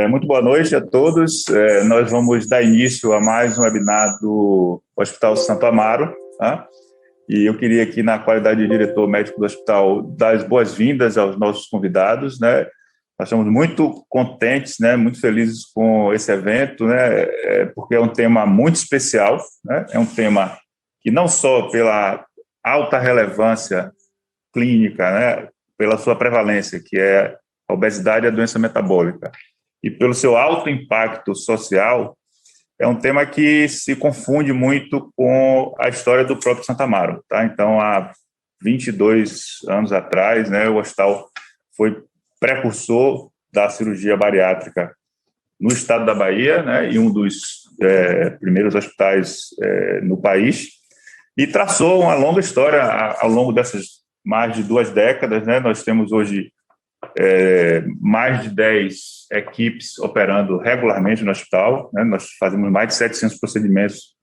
Muito boa noite a todos. Nós vamos dar início a mais um webinar do Hospital Santo Amaro, tá? E eu queria aqui, na qualidade de diretor médico do hospital, dar as boas-vindas aos nossos convidados, né? Nós estamos muito contentes, né? Muito felizes com esse evento, né? Porque é um tema muito especial, né? É um tema que não só pela alta relevância clínica, né? Pela sua prevalência, que é a obesidade e a doença metabólica, e pelo seu alto impacto social, é um tema que se confunde muito com a história do próprio Santo Amaro, tá? Então, há 22 anos atrás, né, o hospital foi precursor da cirurgia bariátrica no estado da Bahia, né, e um dos primeiros hospitais no país, e traçou uma longa história ao longo dessas mais de 2 décadas, né? Nós temos hoje mais de 10 equipes operando regularmente no hospital, né? Nós fazemos mais de 700 procedimentos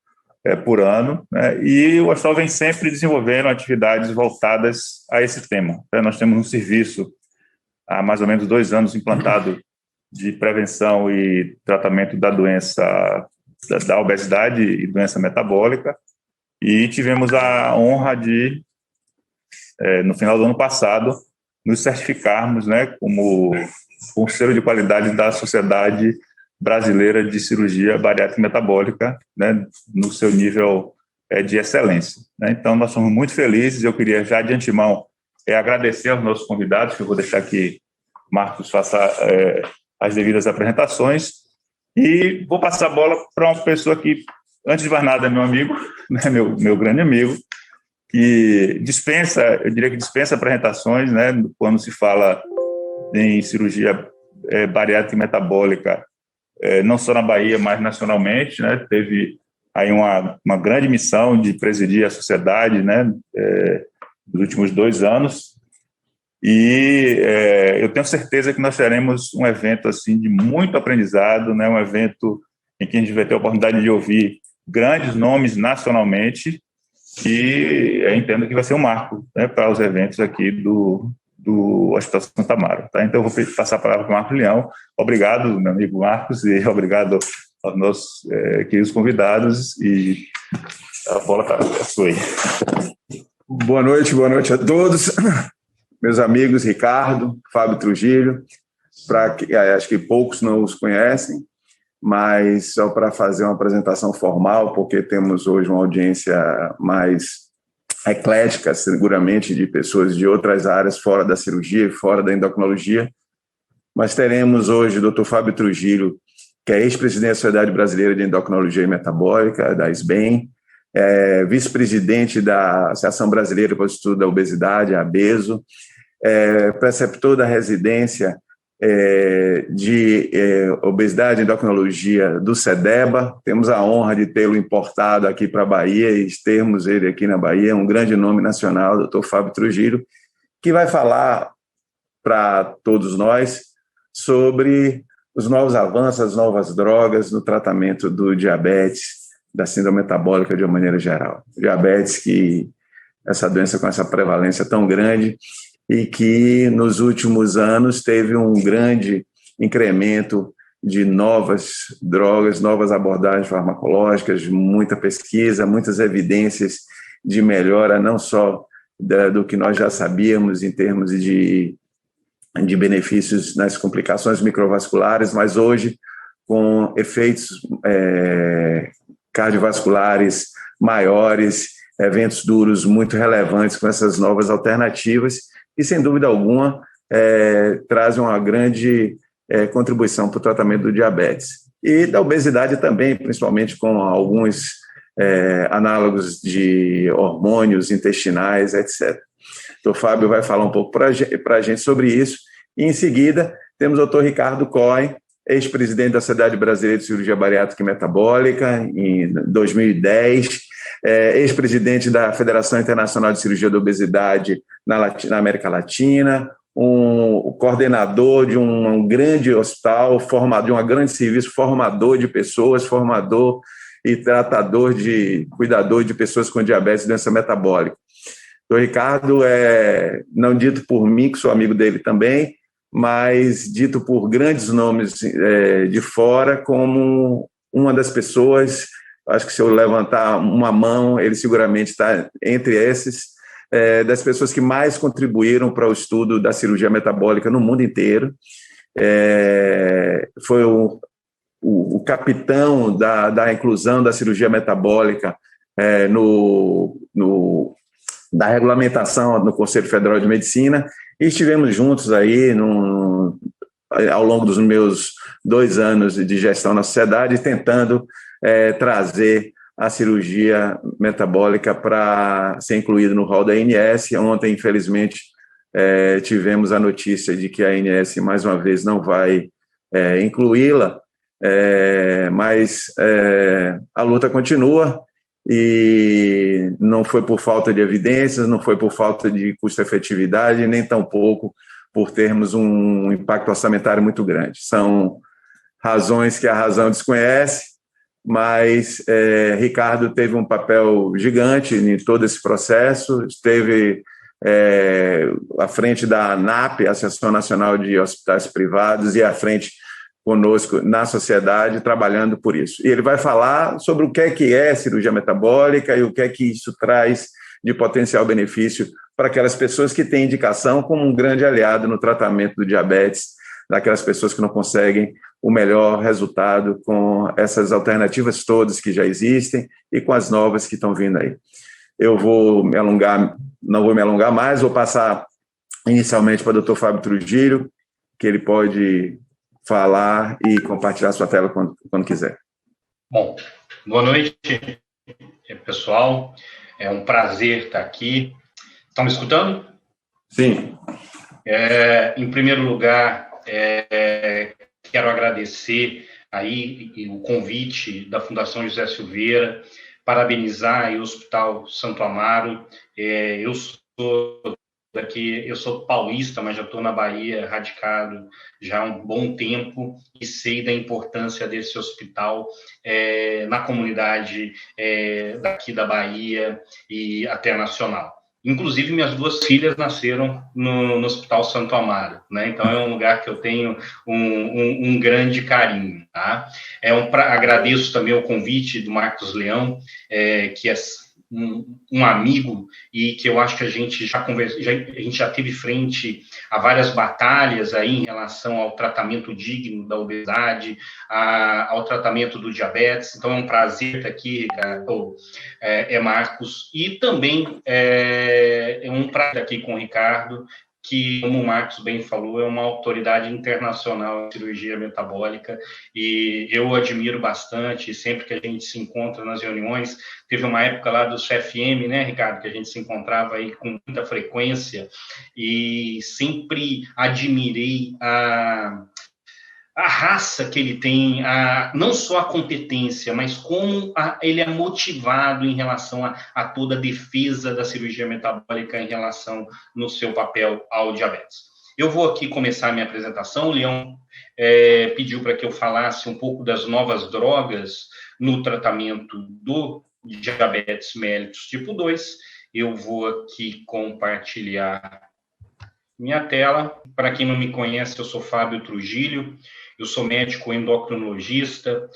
por ano, né? E o hospital vem sempre desenvolvendo atividades voltadas a esse tema, né? Nós temos um serviço há mais ou menos 2 anos implantado de prevenção e tratamento da doença, da obesidade e doença metabólica, e tivemos a honra de, no final do ano passado, nos certificarmos, né, como um selo de qualidade da Sociedade Brasileira de Cirurgia Bariátrica e Metabólica, né, no seu nível de excelência, né? Então, nós somos muito felizes. Eu queria já de antemão agradecer aos nossos convidados, que eu vou deixar que Marcos faça as devidas apresentações, e vou passar a bola para uma pessoa que, antes de mais nada, é meu amigo, né, meu grande amigo, que eu diria que dispensa apresentações, né, quando se fala em cirurgia bariátrica e metabólica, não só na Bahia, mas nacionalmente, né? Teve aí uma grande missão de presidir a sociedade, né, nos últimos 2 anos, e eu tenho certeza que nós teremos um evento assim de muito aprendizado, né, um evento em que a gente vai ter a oportunidade de ouvir grandes nomes nacionalmente, e eu entendo que vai ser um marco, né, para os eventos aqui do Hospital Santo Amaro, tá? Então, eu vou passar a palavra para o Marcos Leão. Obrigado, meu amigo Marcos, e obrigado aos nossos queridos convidados, e a bola está sua aí. Boa noite a todos, meus amigos Ricardo, Fábio Trujillo, acho que poucos não os conhecem, mas só para fazer uma apresentação formal, porque temos hoje uma audiência mais eclética, seguramente, de pessoas de outras áreas, fora da cirurgia, fora da endocrinologia, mas teremos hoje o Dr. Fábio Trujillo, que é ex-presidente da Sociedade Brasileira de Endocrinologia e Metabólica, da SBEM, vice-presidente da Associação Brasileira para o Estudo da Obesidade, a ABESO, preceptor da residência de obesidade e endocrinologia do SEDEBA. Temos a honra de tê-lo importado aqui para a Bahia e termos ele aqui na Bahia, um grande nome nacional, o Dr. Fábio Trujillo, que vai falar para todos nós sobre os novos avanços, as novas drogas no tratamento do diabetes, da síndrome metabólica de uma maneira geral. Diabetes, que essa doença com essa prevalência tão grande, e que nos últimos anos teve um grande incremento de novas drogas, novas abordagens farmacológicas, muita pesquisa, muitas evidências de melhora, não só do que nós já sabíamos em termos de benefícios nas complicações microvasculares, mas hoje com efeitos cardiovasculares maiores, eventos duros muito relevantes com essas novas alternativas, e, sem dúvida alguma, trazem uma grande contribuição para o tratamento do diabetes. E da obesidade também, principalmente com alguns análogos de hormônios intestinais, etc. Então, o Fábio vai falar um pouco para a gente sobre isso. E, em seguida, temos o Dr. Ricardo Cohen, ex-presidente da Sociedade Brasileira de Cirurgia Bariátrica e Metabólica, em 2010, ex-presidente da Federação Internacional de Cirurgia da Obesidade na América Latina, o coordenador de um grande hospital, de um grande serviço, formador de pessoas, formador e cuidador de pessoas com diabetes e doença metabólica. O Ricardo não dito por mim, que sou amigo dele também, mas dito por grandes nomes de fora como uma das pessoas, acho que se eu levantar uma mão, ele seguramente está entre esses, das pessoas que mais contribuíram para o estudo da cirurgia metabólica no mundo inteiro. Foi o capitão da inclusão da cirurgia metabólica da regulamentação no Conselho Federal de Medicina, e estivemos juntos aí ao longo dos meus 2 anos de gestão na sociedade, tentando trazer a cirurgia metabólica para ser incluída no rol da ANS. Ontem, infelizmente, tivemos a notícia de que a ANS, mais uma vez, não vai incluí-la, mas a luta continua, e não foi por falta de evidências, não foi por falta de custo-efetividade, nem tampouco por termos um impacto orçamentário muito grande. São razões que a razão desconhece, mas Ricardo teve um papel gigante em todo esse processo, esteve à frente da ANAP, Associação Nacional de Hospitais Privados, e à frente conosco na sociedade, trabalhando por isso. E ele vai falar sobre o que é cirurgia metabólica e o que isso traz de potencial benefício para aquelas pessoas que têm indicação como um grande aliado no tratamento do diabetes, daquelas pessoas que não conseguem o melhor resultado com essas alternativas todas que já existem e com as novas que estão vindo aí. Eu não vou me alongar mais, vou passar inicialmente para o Dr. Fábio Trujillo, que ele pode falar e compartilhar sua tela quando quiser. Bom, boa noite, pessoal. É um prazer estar aqui. Estão me escutando? Sim. Em primeiro lugar, quero agradecer aí o convite da Fundação José Silveira, parabenizar o Hospital Santo Amaro. Eu sou paulista, mas já estou na Bahia, radicado já há um bom tempo, e sei da importância desse hospital na comunidade daqui da Bahia e até nacional. Inclusive, minhas 2 filhas nasceram no Hospital Santo Amaro, né? Então, é um lugar que eu tenho um grande carinho, tá? Agradeço também o convite do Marcos Leão, que é um amigo, e que eu acho que a gente já teve frente a várias batalhas aí em relação ao tratamento digno da obesidade, ao tratamento do diabetes. Então é um prazer estar aqui, Ricardo, Marcos, e também é um prazer estar aqui com o Ricardo, que, como o Marcos bem falou, é uma autoridade internacional em cirurgia metabólica, e eu admiro bastante. Sempre que a gente se encontra nas reuniões, teve uma época lá do CFM, né, Ricardo, que a gente se encontrava aí com muita frequência, e sempre admirei a raça que ele tem, não só a competência, mas como ele é motivado em relação a toda a defesa da cirurgia metabólica em relação no seu papel ao diabetes. Eu vou aqui começar a minha apresentação. O Leão pediu para que eu falasse um pouco das novas drogas no tratamento do diabetes mellitus tipo 2. Eu vou aqui compartilhar minha tela. Para quem não me conhece, eu sou Fábio Trujillo. Eu sou médico endocrinologista.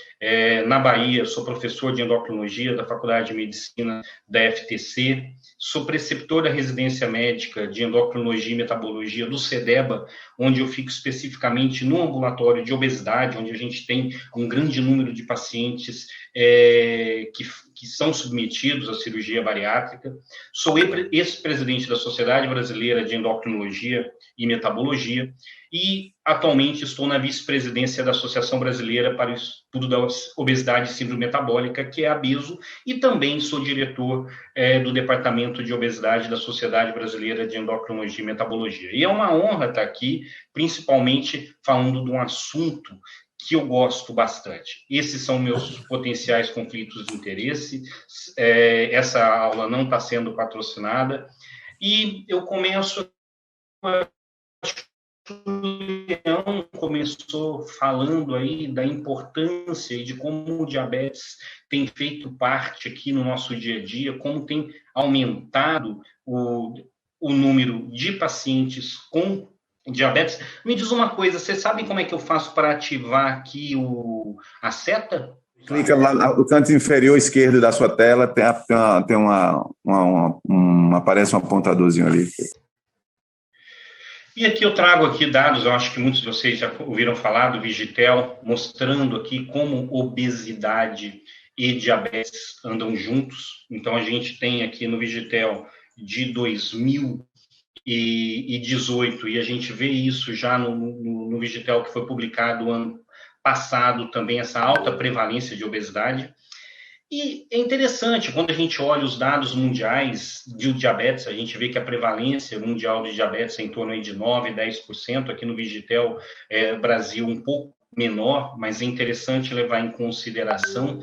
Na Bahia, sou professor de endocrinologia da Faculdade de Medicina da FTC. Sou preceptor da residência médica de endocrinologia e metabologia do CEDEBA, onde eu fico especificamente no ambulatório de obesidade, onde a gente tem um grande número de pacientes que são submetidos à cirurgia bariátrica. Sou ex-presidente da Sociedade Brasileira de Endocrinologia e Metabologia, e atualmente estou na vice-presidência da Associação Brasileira para o Estudo da Obesidade e Síndrome Metabólica, que é a ABESO, e também sou diretor do Departamento de Obesidade da Sociedade Brasileira de Endocrinologia e Metabologia. E é uma honra estar aqui, principalmente falando de um assunto que eu gosto bastante. Esses são meus potenciais conflitos de interesse. Essa aula não está sendo patrocinada. E eu começo... O Leão começou falando aí da importância e de como o diabetes tem feito parte aqui no nosso dia a dia, como tem aumentado o número de pacientes com diabetes. Me diz uma coisa, você sabe como é que eu faço para ativar aqui a seta? Clica lá no canto inferior esquerdo da sua tela, aparece um apontadorzinho ali. E aqui eu trago aqui dados, eu acho que muitos de vocês já ouviram falar do Vigitel, mostrando aqui como obesidade e diabetes andam juntos. Então, a gente tem aqui no Vigitel de 2018, e a gente vê isso já no Vigitel que foi publicado ano passado, também essa alta prevalência de obesidade. E é interessante, quando a gente olha os dados mundiais de diabetes, a gente vê que a prevalência mundial de diabetes é em torno de 9%, 10%. Aqui no Vigitel, Brasil, um pouco menor, mas é interessante levar em consideração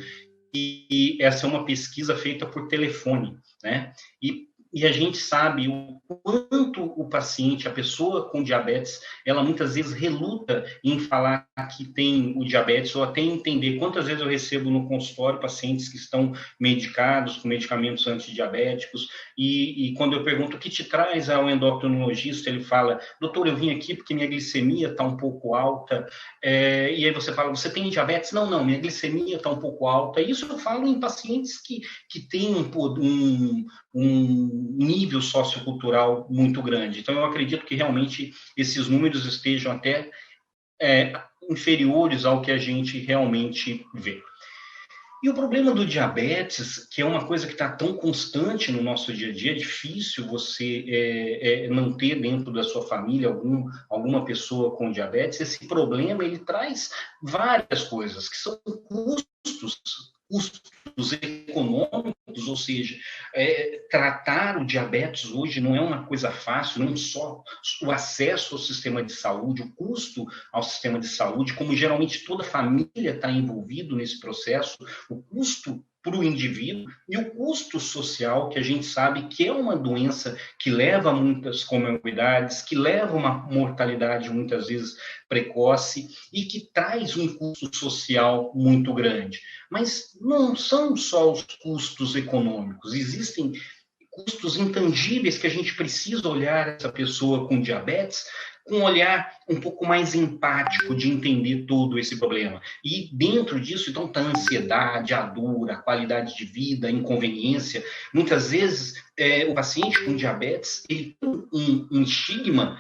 que essa é uma pesquisa feita por telefone, né? E a gente sabe o quanto o paciente, a pessoa com diabetes, ela muitas vezes reluta em falar que tem o diabetes ou até entender. Quantas vezes eu recebo no consultório pacientes que estão medicados com medicamentos antidiabéticos e quando eu pergunto o que te traz ao endocrinologista, ele fala, doutor, eu vim aqui porque minha glicemia está um pouco alta, e aí você fala, você tem diabetes? Não, minha glicemia está um pouco alta. Isso eu falo em pacientes que têm um nível sociocultural muito grande. Então, eu acredito que realmente esses números estejam até inferiores ao que a gente realmente vê. E o problema do diabetes, que é uma coisa que está tão constante no nosso dia a dia, é difícil você não ter dentro da sua família alguma pessoa com diabetes. Esse problema, ele traz várias coisas, que são custos econômicos, ou seja, tratar o diabetes hoje não é uma coisa fácil, não só o acesso ao sistema de saúde, o custo ao sistema de saúde, como geralmente toda família está envolvida nesse processo, o custo para o indivíduo e o custo social, que a gente sabe que é uma doença que leva a muitas comorbidades, que leva a uma mortalidade muitas vezes precoce e que traz um custo social muito grande. Mas não são só os custos econômicos, existem custos intangíveis que a gente precisa olhar essa pessoa com diabetes com um olhar um pouco mais empático de entender todo esse problema. E dentro disso, então, está a ansiedade, a dor, a qualidade de vida, a inconveniência. Muitas vezes, o paciente com diabetes, ele tem um estigma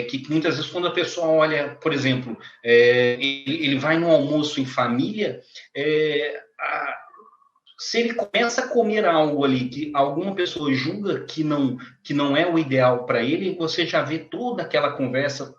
que muitas vezes, quando a pessoa olha, por exemplo, ele vai no almoço em família, se ele começa a comer algo ali que alguma pessoa julga que não é o ideal para ele, você já vê toda aquela conversa,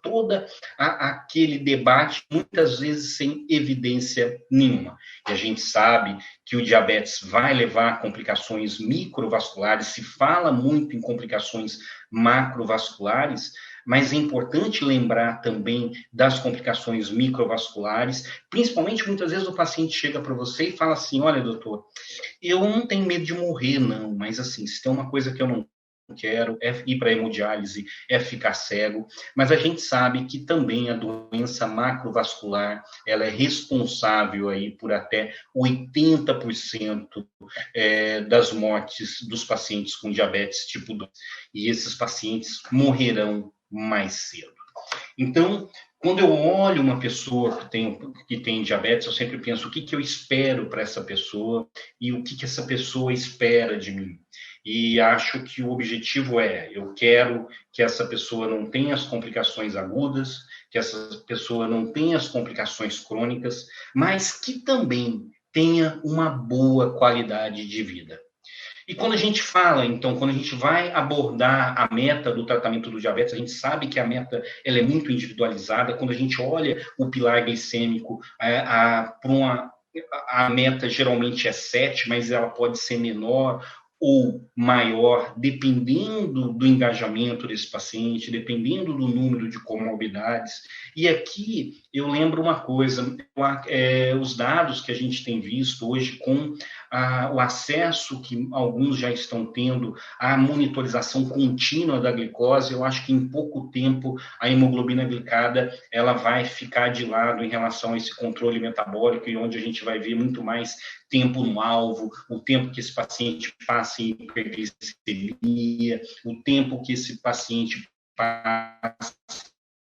aquele debate, muitas vezes sem evidência nenhuma. E a gente sabe que o diabetes vai levar a complicações microvasculares, se fala muito em complicações macrovasculares, mas é importante lembrar também das complicações microvasculares, principalmente muitas vezes o paciente chega para você e fala assim, olha, doutor, eu não tenho medo de morrer, não, mas assim, se tem uma coisa que eu não quero é ir para a hemodiálise, é ficar cego, mas a gente sabe que também a doença macrovascular, ela é responsável aí por até 80% das mortes dos pacientes com diabetes tipo 2, e esses pacientes morrerão mais cedo. Então, quando eu olho uma pessoa que tem diabetes, eu sempre penso o que eu espero para essa pessoa e o que essa pessoa espera de mim. E acho que o objetivo eu quero que essa pessoa não tenha as complicações agudas, que essa pessoa não tenha as complicações crônicas, mas que também tenha uma boa qualidade de vida. E quando a gente fala, então, quando a gente vai abordar a meta do tratamento do diabetes, a gente sabe que a meta ela é muito individualizada. Quando a gente olha o pilar glicêmico, a meta geralmente é 7, mas ela pode ser menor ou maior, dependendo do engajamento desse paciente, dependendo do número de comorbidades. E aqui eu lembro uma coisa, os dados que a gente tem visto hoje com o acesso que alguns já estão tendo à monitorização contínua da glicose, eu acho que em pouco tempo a hemoglobina glicada ela vai ficar de lado em relação a esse controle metabólico, e onde a gente vai ver muito mais tempo no alvo, o tempo que esse paciente passa em hiperglicemia, o tempo que esse paciente passa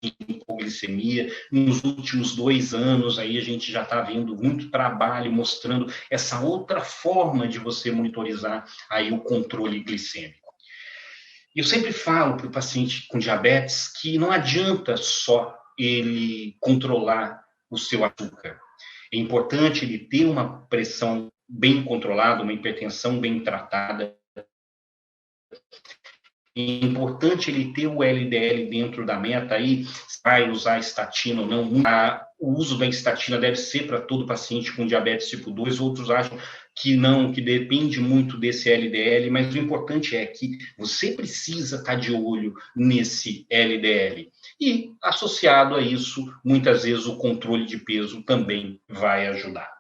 hipoglicemia. Nos últimos 2 anos, aí a gente já está vendo muito trabalho mostrando essa outra forma de você monitorizar aí o controle glicêmico. Eu sempre falo para o paciente com diabetes que não adianta só ele controlar o seu açúcar. É importante ele ter uma pressão bem controlada, uma hipertensão bem tratada. É importante ele ter o LDL dentro da meta, aí vai usar estatina ou não. O uso da estatina deve ser para todo paciente com diabetes tipo 2, outros acham que não, que depende muito desse LDL, mas o importante é que você precisa estar de olho nesse LDL. E, associado a isso, muitas vezes o controle de peso também vai ajudar.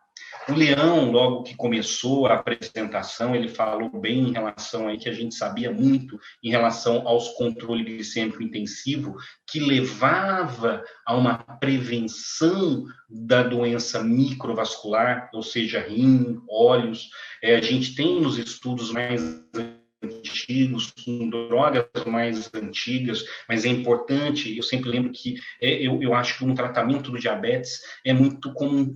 O Leão, logo que começou a apresentação, ele falou bem em relação aí que a gente sabia muito em relação aos controle glicêmico intensivo, que levava a uma prevenção da doença microvascular, ou seja, rim, olhos. A gente tem nos estudos mais antigos, com drogas mais antigas, mas é importante, eu sempre lembro que eu acho que um tratamento do diabetes é muito como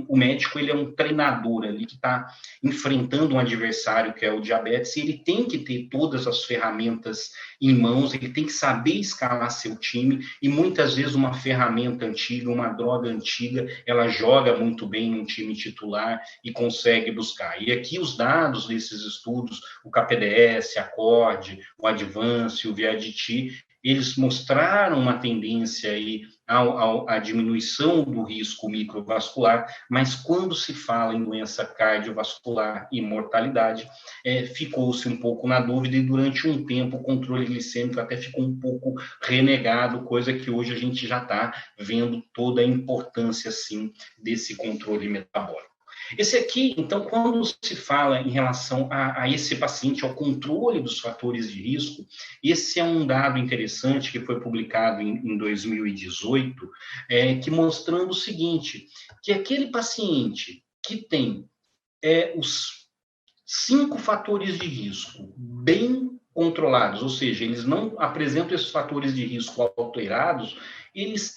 o médico, ele é um treinador ali que está enfrentando um adversário que é o diabetes, e ele tem que ter todas as ferramentas em mãos, ele tem que saber escalar seu time, e muitas vezes uma ferramenta antiga, uma droga antiga, ela joga muito bem num time titular e consegue buscar. E aqui os dados desses estudos, o KPDS, a CORD, o Advance, o Viadity, eles mostraram uma tendência aí à diminuição do risco microvascular, mas quando se fala em doença cardiovascular e mortalidade, ficou-se um pouco na dúvida, e durante um tempo o controle glicêmico até ficou um pouco renegado, coisa que hoje a gente já está vendo toda a importância, sim, desse controle metabólico. Esse aqui, então, quando se fala em relação a esse paciente, ao controle dos fatores de risco, esse é um dado interessante que foi publicado em 2018, que mostrando o seguinte, que aquele paciente que tem os 5 fatores de risco bem controlados, ou seja, eles não apresentam esses fatores de risco alterados, eles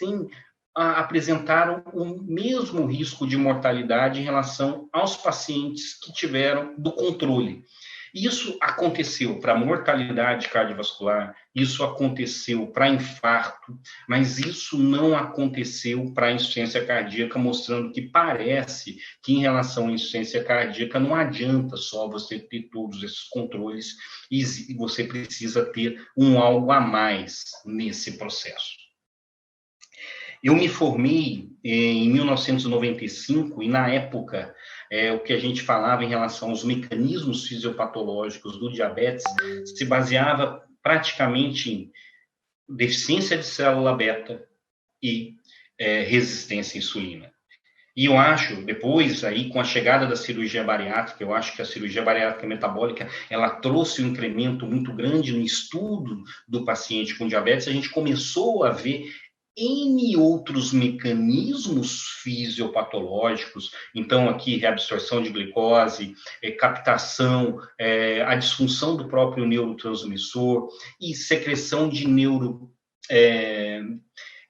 apresentaram o mesmo risco de mortalidade em relação aos pacientes que tiveram do controle. Isso aconteceu para mortalidade cardiovascular, isso aconteceu para infarto, mas isso não aconteceu para insuficiência cardíaca, mostrando que parece que em relação à insuficiência cardíaca não adianta só você ter todos esses controles, e você precisa ter algo a mais nesse processo. Eu me formei em 1995 e, na época, o que a gente falava em relação aos mecanismos fisiopatológicos do diabetes se baseava praticamente em deficiência de célula beta e resistência à insulina. E eu acho, depois, aí, com a chegada da cirurgia bariátrica, eu acho que a cirurgia bariátrica metabólica, ela trouxe um incremento muito grande no estudo do paciente com diabetes, a gente começou a ver N outros mecanismos fisiopatológicos, então aqui reabsorção de glicose, captação, a disfunção do próprio neurotransmissor e secreção de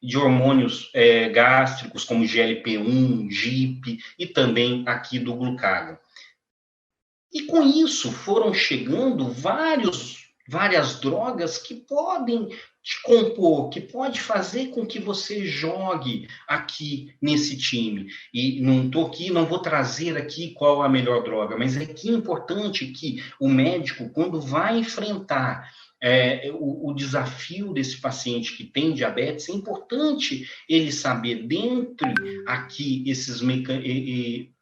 de hormônios gástricos, como GLP-1, GIP, e também aqui do glucagon. E com isso foram chegando várias drogas que podem te compor, que pode fazer com que você jogue aqui nesse time. E não vou trazer aqui qual a melhor droga, mas é que é importante que o médico, quando vai enfrentar o desafio desse paciente que tem diabetes, é importante ele saber, dentre aqui esses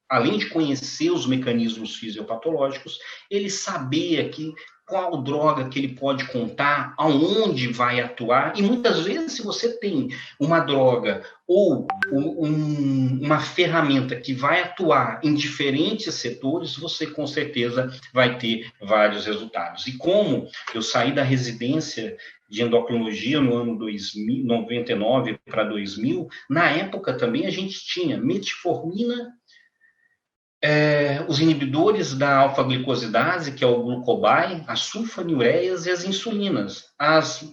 além de conhecer os mecanismos fisiopatológicos, ele saber aqui qual droga que ele pode contar, aonde vai atuar, e muitas vezes se você tem uma droga ou uma ferramenta que vai atuar em diferentes setores, você com certeza vai ter vários resultados. E como eu saí da residência de endocrinologia no ano 99 para 2000, na época também a gente tinha metformina, os inibidores da alfa-glicosidase, que é o glucobai, as sulfonilureias e as insulinas. As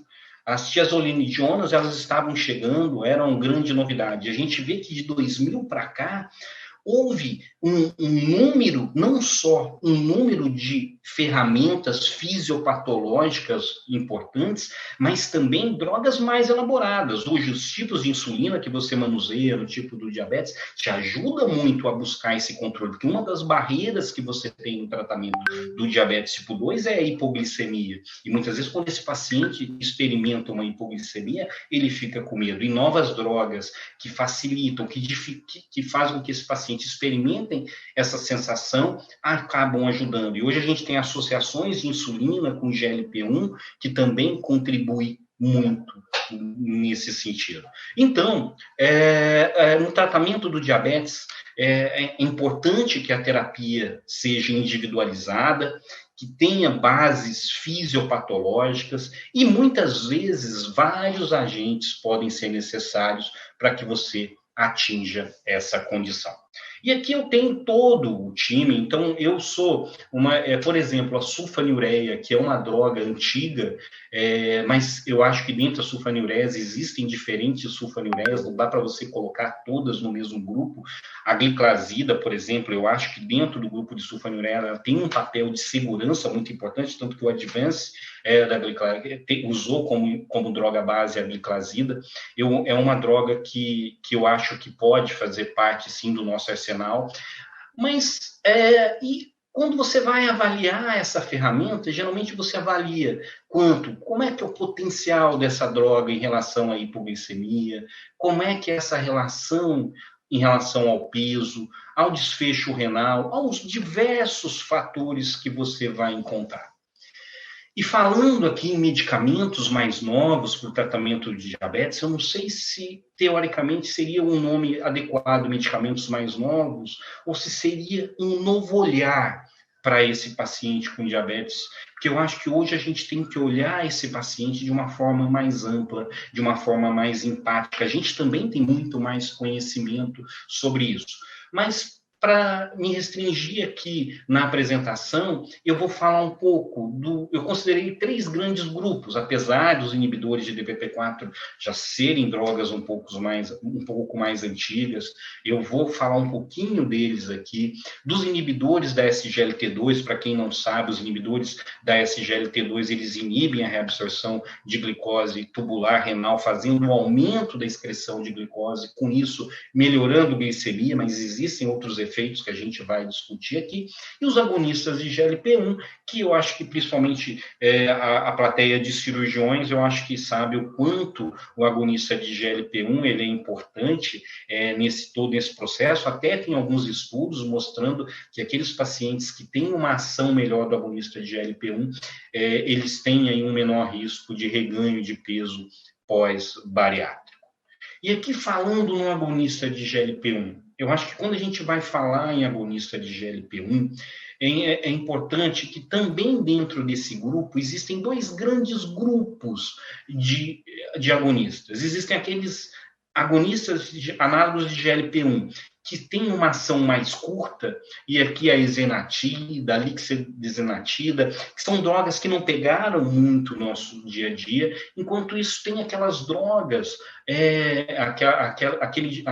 as tiazolidinonas, elas estavam chegando, era uma grande novidade. A gente vê que de 2000 para cá, houve um número, não só um número de ferramentas fisiopatológicas importantes, mas também drogas mais elaboradas. Hoje, os tipos de insulina que você manuseia no tipo do diabetes te ajuda muito a buscar esse controle, porque uma das barreiras que você tem no tratamento do diabetes tipo 2 é a hipoglicemia. E muitas vezes, quando esse paciente experimenta uma hipoglicemia, ele fica com medo. E novas drogas que facilitam, que fazem com que esse paciente experimentem essa sensação, acabam ajudando. E hoje a gente tem associações de insulina com GLP-1 que também contribuem muito nesse sentido. Então, no tratamento do diabetes, é importante que a terapia seja individualizada, que tenha bases fisiopatológicas e, muitas vezes, vários agentes podem ser necessários para que você atinja essa condição. E aqui eu tenho todo o time, então eu sou por exemplo, a sulfanilureia, que é uma droga antiga, mas eu acho que dentro da sulfanilureas existem diferentes sulfanilureias, não dá para você colocar todas no mesmo grupo. A gliclazida, por exemplo, eu acho que dentro do grupo de sulfanilureia ela tem um papel de segurança muito importante, tanto que o Advance da gliclazida usou como droga base a gliclazida. É uma droga que eu acho que pode fazer parte, sim, do nosso arsenal. Mas, e quando você vai avaliar essa ferramenta, geralmente você avalia como é que é o potencial dessa droga em relação à hipoglicemia, como é que é essa relação em relação ao peso, ao desfecho renal, aos diversos fatores que você vai encontrar. E falando aqui em medicamentos mais novos para o tratamento de diabetes, eu não sei se, teoricamente, seria um nome adequado, medicamentos mais novos, ou se seria um novo olhar para esse paciente com diabetes, porque eu acho que hoje a gente tem que olhar esse paciente de uma forma mais ampla, de uma forma mais empática. A gente também tem muito mais conhecimento sobre isso. Mas, para me restringir aqui na apresentação, eu vou falar um pouco eu considerei 3 grandes grupos, apesar dos inibidores de DPP-4 já serem drogas um pouco mais antigas, eu vou falar um pouquinho deles aqui, dos inibidores da SGLT2, para quem não sabe, os inibidores da SGLT2, eles inibem a reabsorção de glicose tubular renal, fazendo um aumento da excreção de glicose, com isso melhorando a glicemia, mas existem outros efeitos que a gente vai discutir aqui, e os agonistas de GLP-1, que eu acho que principalmente a plateia de cirurgiões, eu acho que sabe o quanto o agonista de GLP-1 ele é importante todo esse processo, até tem alguns estudos mostrando que aqueles pacientes que têm uma ação melhor do agonista de GLP-1, eles têm aí um menor risco de reganho de peso pós-bariátrico. E aqui falando no agonista de GLP-1, eu acho que quando a gente vai falar em agonista de GLP-1, é importante que também dentro desse grupo existem 2 grandes grupos de agonistas. Existem aqueles agonistas análogos de GLP-1, que tem uma ação mais curta, e aqui a exenatida, a lixisenatida, que são drogas que não pegaram muito no nosso dia a dia, enquanto isso tem aquelas drogas, aquele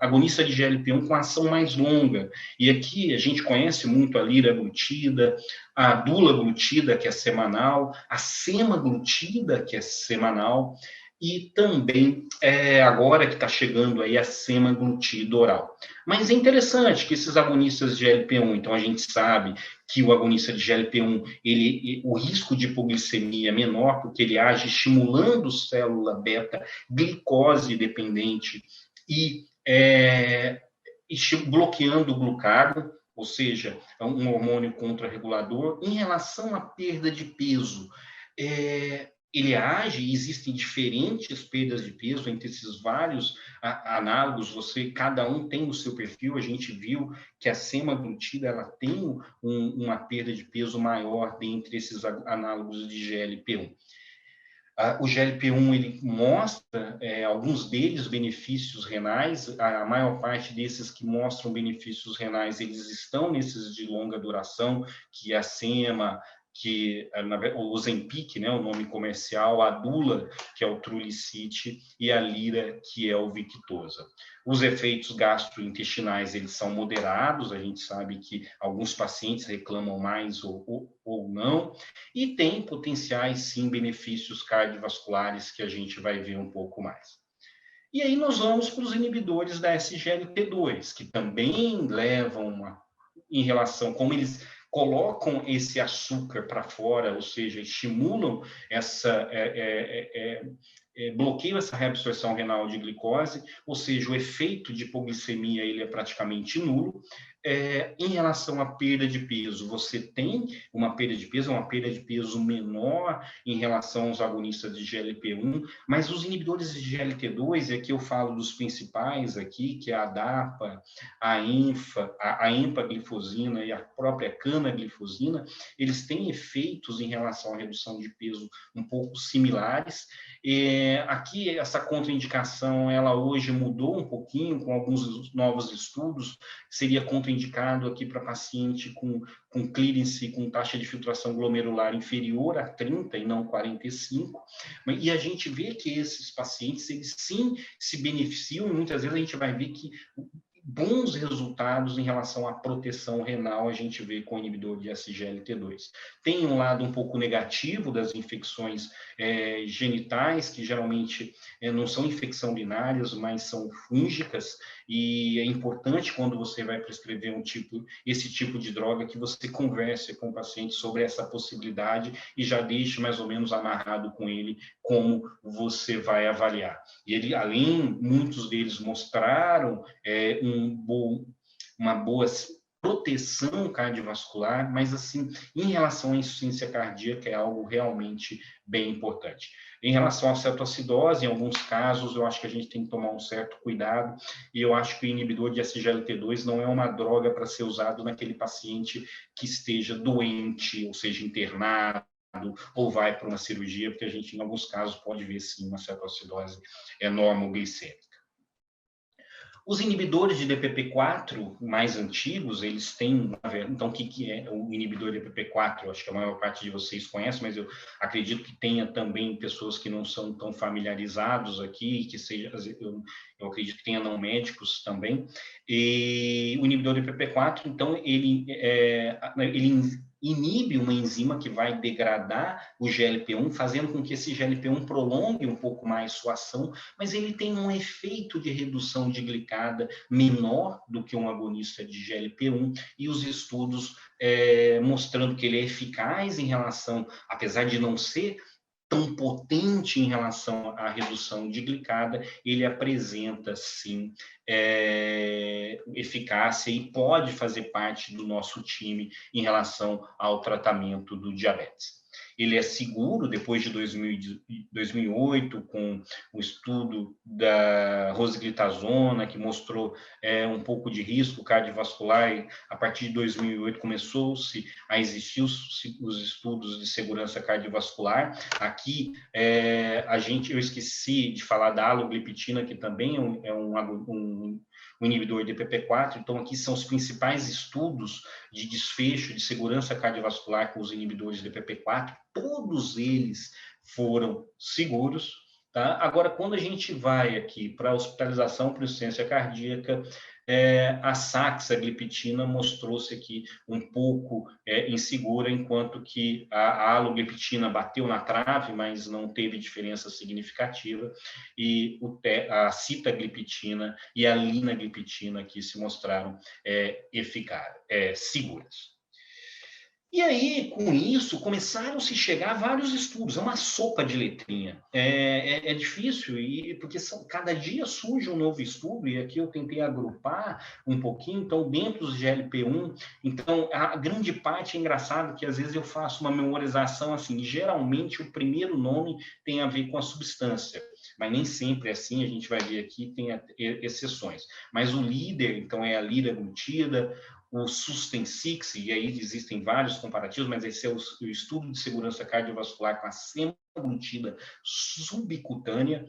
agonista de GLP-1 com ação mais longa, e aqui a gente conhece muito a liraglutida, a dulaglutida, que é semanal, a semaglutida, que é semanal, e também, agora que está chegando aí a semaglutida oral. Mas é interessante que esses agonistas de GLP-1, então a gente sabe que o agonista de GLP-1, o risco de hipoglicemia é menor, porque ele age estimulando célula beta glicose dependente e bloqueando o glucagon, ou seja, é um hormônio contrarregulador. Em relação à perda de peso, ele age, existem diferentes perdas de peso entre esses vários análogos, cada um tem o seu perfil, a gente viu que a semaglutida ela tem uma perda de peso maior dentre esses análogos de GLP-1. O GLP-1 ele mostra, alguns deles, benefícios renais, a maior parte desses que mostram benefícios renais, eles estão nesses de longa duração, que é a sema, que o Ozempic, né, o nome comercial, a Dula, que é o Trulicity, e a Lira, que é o Victoza. Os efeitos gastrointestinais, eles são moderados, a gente sabe que alguns pacientes reclamam mais ou não, e tem potenciais, sim, benefícios cardiovasculares que a gente vai ver um pouco mais. E aí nós vamos para os inibidores da SGLT2, que também levam em relação, como eles colocam esse açúcar para fora, ou seja, estimulam bloqueiam essa reabsorção renal de glicose, ou seja, o efeito de hipoglicemia ele é praticamente nulo. Em relação à perda de peso, você tem uma perda de peso menor em relação aos agonistas de GLP-1, mas os inibidores de GLT-2, e aqui eu falo dos principais aqui, que é a DAPA, a empaglifosina e a própria canaglifosina, eles têm efeitos em relação à redução de peso um pouco similares. Aqui, essa contraindicação, ela hoje mudou um pouquinho, com alguns novos estudos, seria contraindicado aqui para paciente com clearance, com taxa de filtração glomerular inferior a 30 e não 45, e a gente vê que esses pacientes, eles sim se beneficiam, e muitas vezes a gente vai ver que bons resultados em relação à proteção renal a gente vê com o inibidor de SGLT2. Tem um lado um pouco negativo das infecções genitais, que geralmente não são infecção urinárias, mas são fúngicas, e é importante quando você vai prescrever esse tipo de droga que você converse com o paciente sobre essa possibilidade e já deixe mais ou menos amarrado com ele como você vai avaliar. E muitos deles mostraram uma boa proteção cardiovascular, mas assim, em relação à insuficiência cardíaca é algo realmente bem importante. Em relação à cetoacidose, em alguns casos, eu acho que a gente tem que tomar um certo cuidado, e eu acho que o inibidor de SGLT2 não é uma droga para ser usado naquele paciente que esteja doente, ou seja, internado, ou vai para uma cirurgia, porque a gente, em alguns casos, pode ver, sim, uma cetoacidose normoglicêmica. Os inibidores de DPP-4 mais antigos, eles têm, então, o que é o inibidor de DPP-4? Acho que a maior parte de vocês conhece, mas eu acredito que tenha também pessoas que não são tão familiarizados aqui, eu acredito que tenha não médicos também. E o inibidor de DPP-4, então, ele inibe uma enzima que vai degradar o GLP-1, fazendo com que esse GLP-1 prolongue um pouco mais sua ação, mas ele tem um efeito de redução de glicada menor do que um agonista de GLP-1, e os estudos mostrando que ele é eficaz em relação, apesar de não ser tão potente em relação à redução de glicada, ele apresenta, sim, eficácia e pode fazer parte do nosso time em relação ao tratamento do diabetes. Ele é seguro depois de 2008, com o estudo da rosiglitazona, que mostrou um pouco de risco cardiovascular, e a partir de 2008 começou-se a existir os estudos de segurança cardiovascular. Aqui, eu esqueci de falar da alogliptina, que também é um inibidor de DPP-4, então aqui são os principais estudos de desfecho de segurança cardiovascular com os inibidores de DPP-4, todos eles foram seguros, tá? Agora, quando a gente vai aqui para a hospitalização por insuficiência cardíaca, a saxagliptina mostrou-se aqui um pouco insegura, enquanto que a alogliptina bateu na trave, mas não teve diferença significativa, e a sitagliptina e a linagliptina aqui se mostraram seguras. E aí, com isso, começaram a se chegar a vários estudos, é uma sopa de letrinha. É difícil, porque cada dia surge um novo estudo, e aqui eu tentei agrupar um pouquinho. Então, dentro dos GLP-1, então, a grande parte é engraçado que às vezes eu faço uma memorização assim, e geralmente o primeiro nome tem a ver com a substância, mas nem sempre é assim, a gente vai ver aqui, tem exceções. Mas o líder, então, é a liraglutida, o Susten-6, e aí existem vários comparativos, mas esse é o estudo de segurança cardiovascular com a semaglutida subcutânea,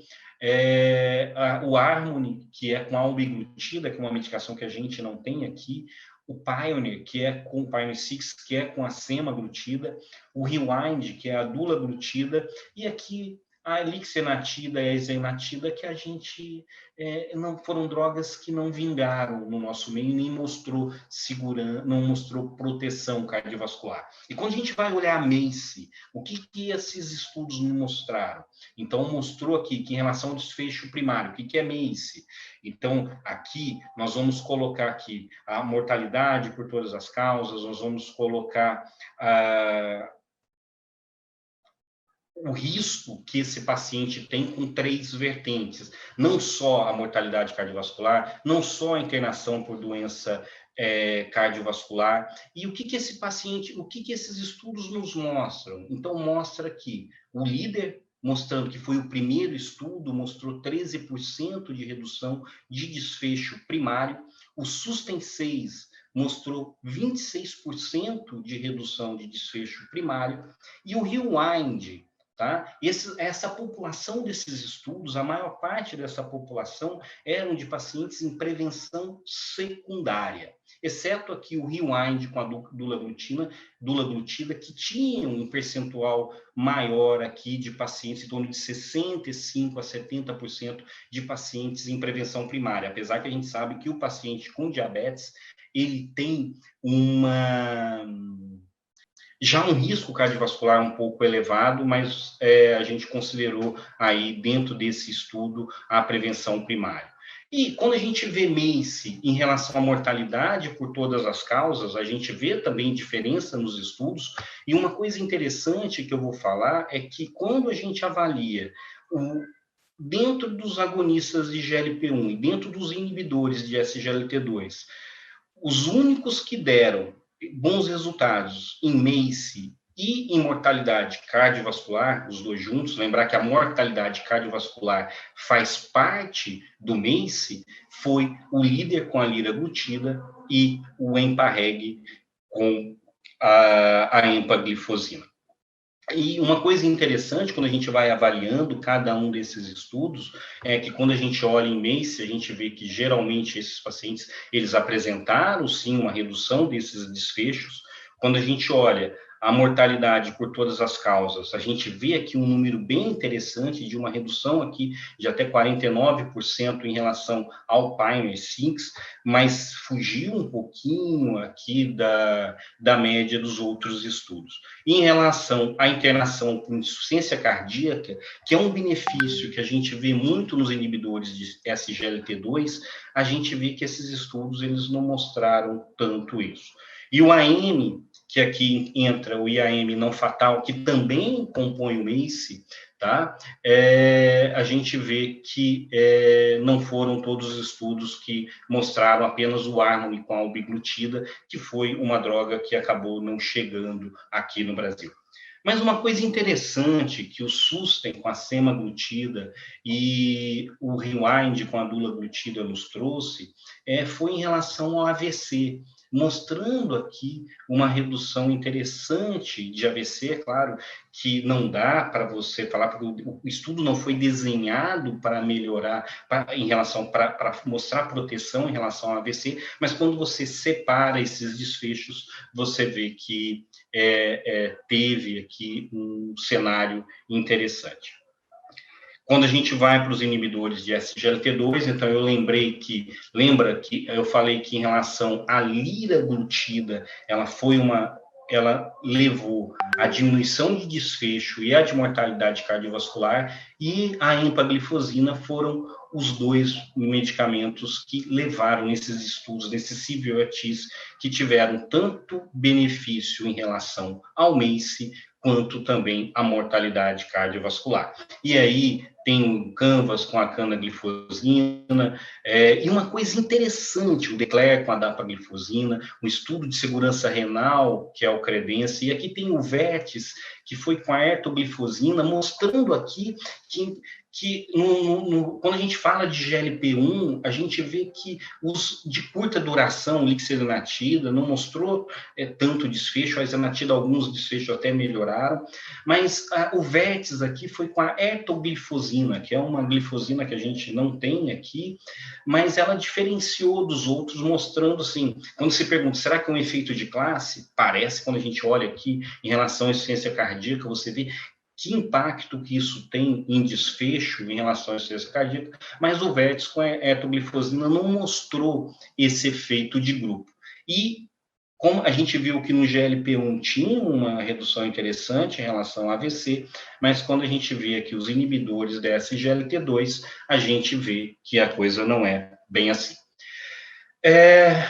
o Harmony, que é com a albiglutida, que é uma medicação que a gente não tem aqui, o Pioneer, que é com o Pioneer 6, que é com a semaglutida, o Rewind, que é a dulaglutida, e aqui a elixenatida e a isenatida, que a gente não foram drogas que não vingaram no nosso meio, nem mostrou segurança, não mostrou proteção cardiovascular. E quando a gente vai olhar a MACE, o que esses estudos nos mostraram? Então, mostrou aqui que em relação ao desfecho primário, o que é MACE? Então, aqui, nós vamos colocar aqui a mortalidade por todas as causas, nós vamos colocar o risco que esse paciente tem com 3 vertentes, não só a mortalidade cardiovascular, não só a internação por doença cardiovascular, e o que esse paciente, o que esses estudos nos mostram? Então, mostra que o líder, mostrando que foi o primeiro estudo, mostrou 13% de redução de desfecho primário, o SUSTEN 6 mostrou 26% de redução de desfecho primário, e o Rewind, tá? Essa população desses estudos, a maior parte dessa população eram de pacientes em prevenção secundária, exceto aqui o Rewind com a dulaglutida, que tinha um percentual maior aqui de pacientes, em torno de 65% a 70% de pacientes em prevenção primária, apesar que a gente sabe que o paciente com diabetes, ele tem já um risco cardiovascular um pouco elevado, mas a gente considerou aí dentro desse estudo a prevenção primária. E quando a gente vê MACE em relação à mortalidade por todas as causas, a gente vê também diferença nos estudos, e uma coisa interessante que eu vou falar é que quando a gente avalia dentro dos agonistas de GLP-1 e dentro dos inibidores de SGLT2, os únicos que deram bons resultados em MACE e em mortalidade cardiovascular, os dois juntos, lembrar que a mortalidade cardiovascular faz parte do MACE, foi o líder com a liraglutida e o Empareg com a empaglifosina. E uma coisa interessante, quando a gente vai avaliando cada um desses estudos, é que quando a gente olha em MACE, a gente vê que geralmente esses pacientes, eles apresentaram sim uma redução desses desfechos. Quando a gente olha a mortalidade por todas as causas, a gente vê aqui um número bem interessante de uma redução aqui de até 49% em relação ao Pioneer 6, mas fugiu um pouquinho aqui da média dos outros estudos. Em relação à internação com insuficiência cardíaca, que é um benefício que a gente vê muito nos inibidores de SGLT2, a gente vê que esses estudos eles não mostraram tanto isso. E o AM, que aqui entra o IAM não fatal, que também compõe o MACE, tá? A gente vê que não foram todos os estudos que mostraram apenas o Harmony com a albiglutida, que foi uma droga que acabou não chegando aqui no Brasil. Mas uma coisa interessante que o SUSTEN com a semaglutida e o Rewind com a dulaglutida nos trouxe foi em relação ao AVC, mostrando aqui uma redução interessante de AVC, claro que não dá para você falar, porque o estudo não foi desenhado para melhorar, para mostrar proteção em relação ao AVC, mas quando você separa esses desfechos, você vê que teve aqui um cenário interessante. Quando a gente vai para os inibidores de SGLT2, então lembra que eu falei que em relação à liraglutida, ela levou a diminuição de desfecho e a de mortalidade cardiovascular, e a empaglifosina foram os dois medicamentos que levaram nesses estudos, nesses CVOTs, que tiveram tanto benefício em relação ao MACE, quanto também a mortalidade cardiovascular. E aí tem o Canvas com a canaglifosina, e uma coisa interessante, o DECLARE com a dapaglifosina, um estudo de segurança renal, que é o CREDENCE, e aqui tem o VERTES, que foi com a ertoglifosina, mostrando aqui que quando a gente fala de GLP-1, a gente vê que os de curta duração, lixelanatida, não mostrou tanto desfecho, a isoniazida, alguns desfechos até melhoraram, mas o vértice aqui foi com a ertoglifosina, que é uma glifosina que a gente não tem aqui, mas ela diferenciou dos outros, mostrando assim, quando se pergunta, será que é um efeito de classe? Parece, quando a gente olha aqui em relação à insuficiência cardíaca, você vê que impacto que isso tem em desfecho em relação à insuficiência cardíaca, mas o vértice com a ertoglifosina não mostrou esse efeito de grupo. E como a gente viu que no GLP-1 tinha uma redução interessante em relação ao AVC, mas quando a gente vê aqui os inibidores da SGLT2, a gente vê que a coisa não é bem assim.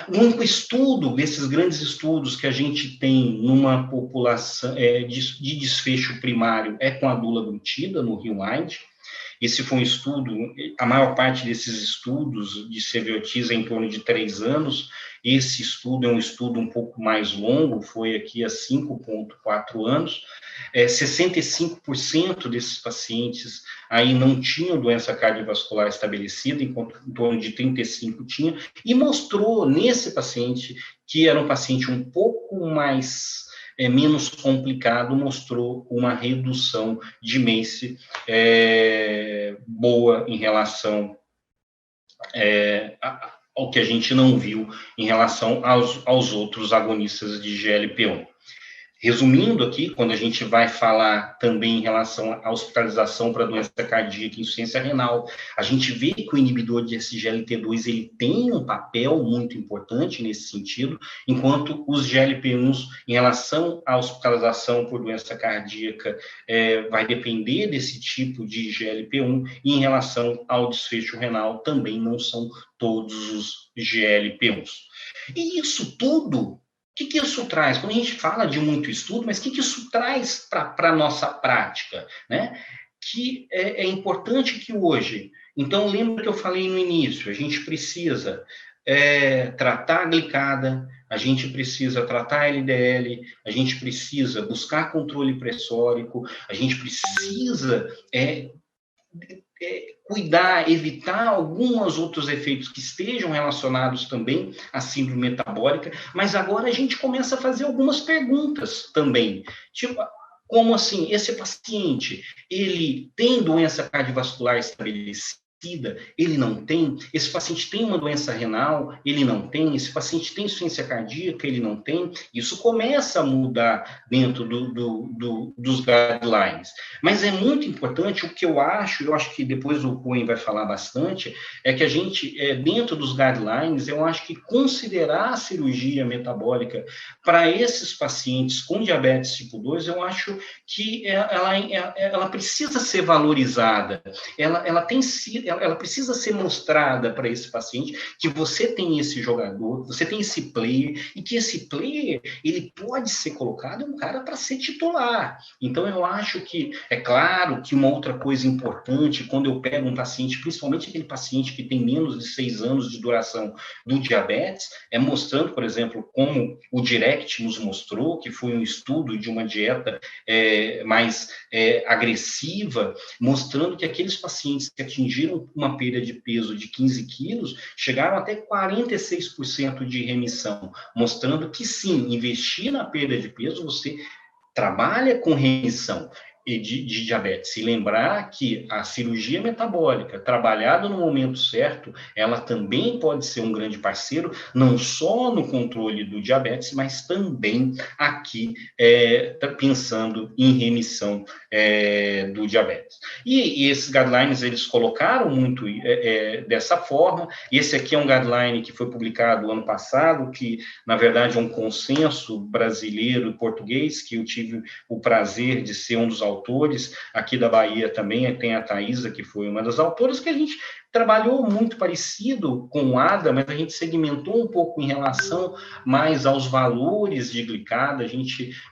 O único estudo, desses grandes estudos que a gente tem numa população de desfecho primário é com a dulaglutida, no REWIND. Esse foi um estudo, a maior parte desses estudos de CVOTs é em torno de 3 anos. Esse estudo é um estudo um pouco mais longo, foi aqui há 5,4 anos. 65% desses pacientes aí não tinham doença cardiovascular estabelecida, enquanto em torno de 35% tinha, e mostrou nesse paciente, que era um paciente um pouco mais menos complicado, mostrou uma redução de MACE boa em relação ao que a gente não viu em relação aos outros agonistas de GLP-1. Resumindo aqui, quando a gente vai falar também em relação à hospitalização para doença cardíaca e insuficiência renal, a gente vê que o inibidor de SGLT2 ele tem um papel muito importante nesse sentido, enquanto os GLP-1s, em relação à hospitalização por doença cardíaca, vai depender desse tipo de GLP-1, e em relação ao desfecho renal, também não são todos os GLP-1s. E isso tudo, o que isso traz? Quando a gente fala de muito estudo, mas o que isso traz para a nossa prática, né? Que é importante que hoje... Então, lembra que eu falei no início, a gente precisa tratar a glicada, a gente precisa tratar a LDL, a gente precisa buscar controle pressórico, a gente precisa... cuidar, evitar alguns outros efeitos que estejam relacionados também à síndrome metabólica, mas agora a gente começa a fazer algumas perguntas também, tipo, como assim, esse paciente, ele tem doença cardiovascular estabelecida? Ele não tem? Esse paciente tem uma doença renal? Ele não tem? Esse paciente tem insuficiência cardíaca? Ele não tem? Isso começa a mudar dentro dos guidelines. Mas é muito importante, o que eu acho que depois o Cohen vai falar bastante, é que a gente, dentro dos guidelines, eu acho que considerar a cirurgia metabólica para esses pacientes com diabetes tipo 2, eu acho que ela precisa ser valorizada. Ela precisa ser mostrada para esse paciente que você tem esse jogador, você tem esse player, e que esse player, ele pode ser colocado em um cara para ser titular. Então, eu acho que, é claro que uma outra coisa importante, quando eu pego um paciente, principalmente aquele paciente que tem menos de 6 anos de duração do diabetes, mostrando, por exemplo, como o DIRECT nos mostrou, que foi um estudo de uma dieta mais agressiva, mostrando que aqueles pacientes que atingiram uma perda de peso de 15 quilos, chegaram até 46% de remissão, mostrando que sim, investir na perda de peso, você trabalha com remissão de diabetes. E lembrar que a cirurgia metabólica, trabalhada no momento certo, ela também pode ser um grande parceiro, não só no controle do diabetes, mas também aqui pensando em remissão do diabetes. E esses guidelines, eles colocaram muito dessa forma. Esse aqui é um guideline que foi publicado ano passado, que, na verdade, é um consenso brasileiro e português, que eu tive o prazer de ser um dos autores. Aqui da Bahia também tem a Thaisa, que foi uma das autoras, que a gente trabalhou muito parecido com o ADA, mas a gente segmentou um pouco em relação mais aos valores de glicada,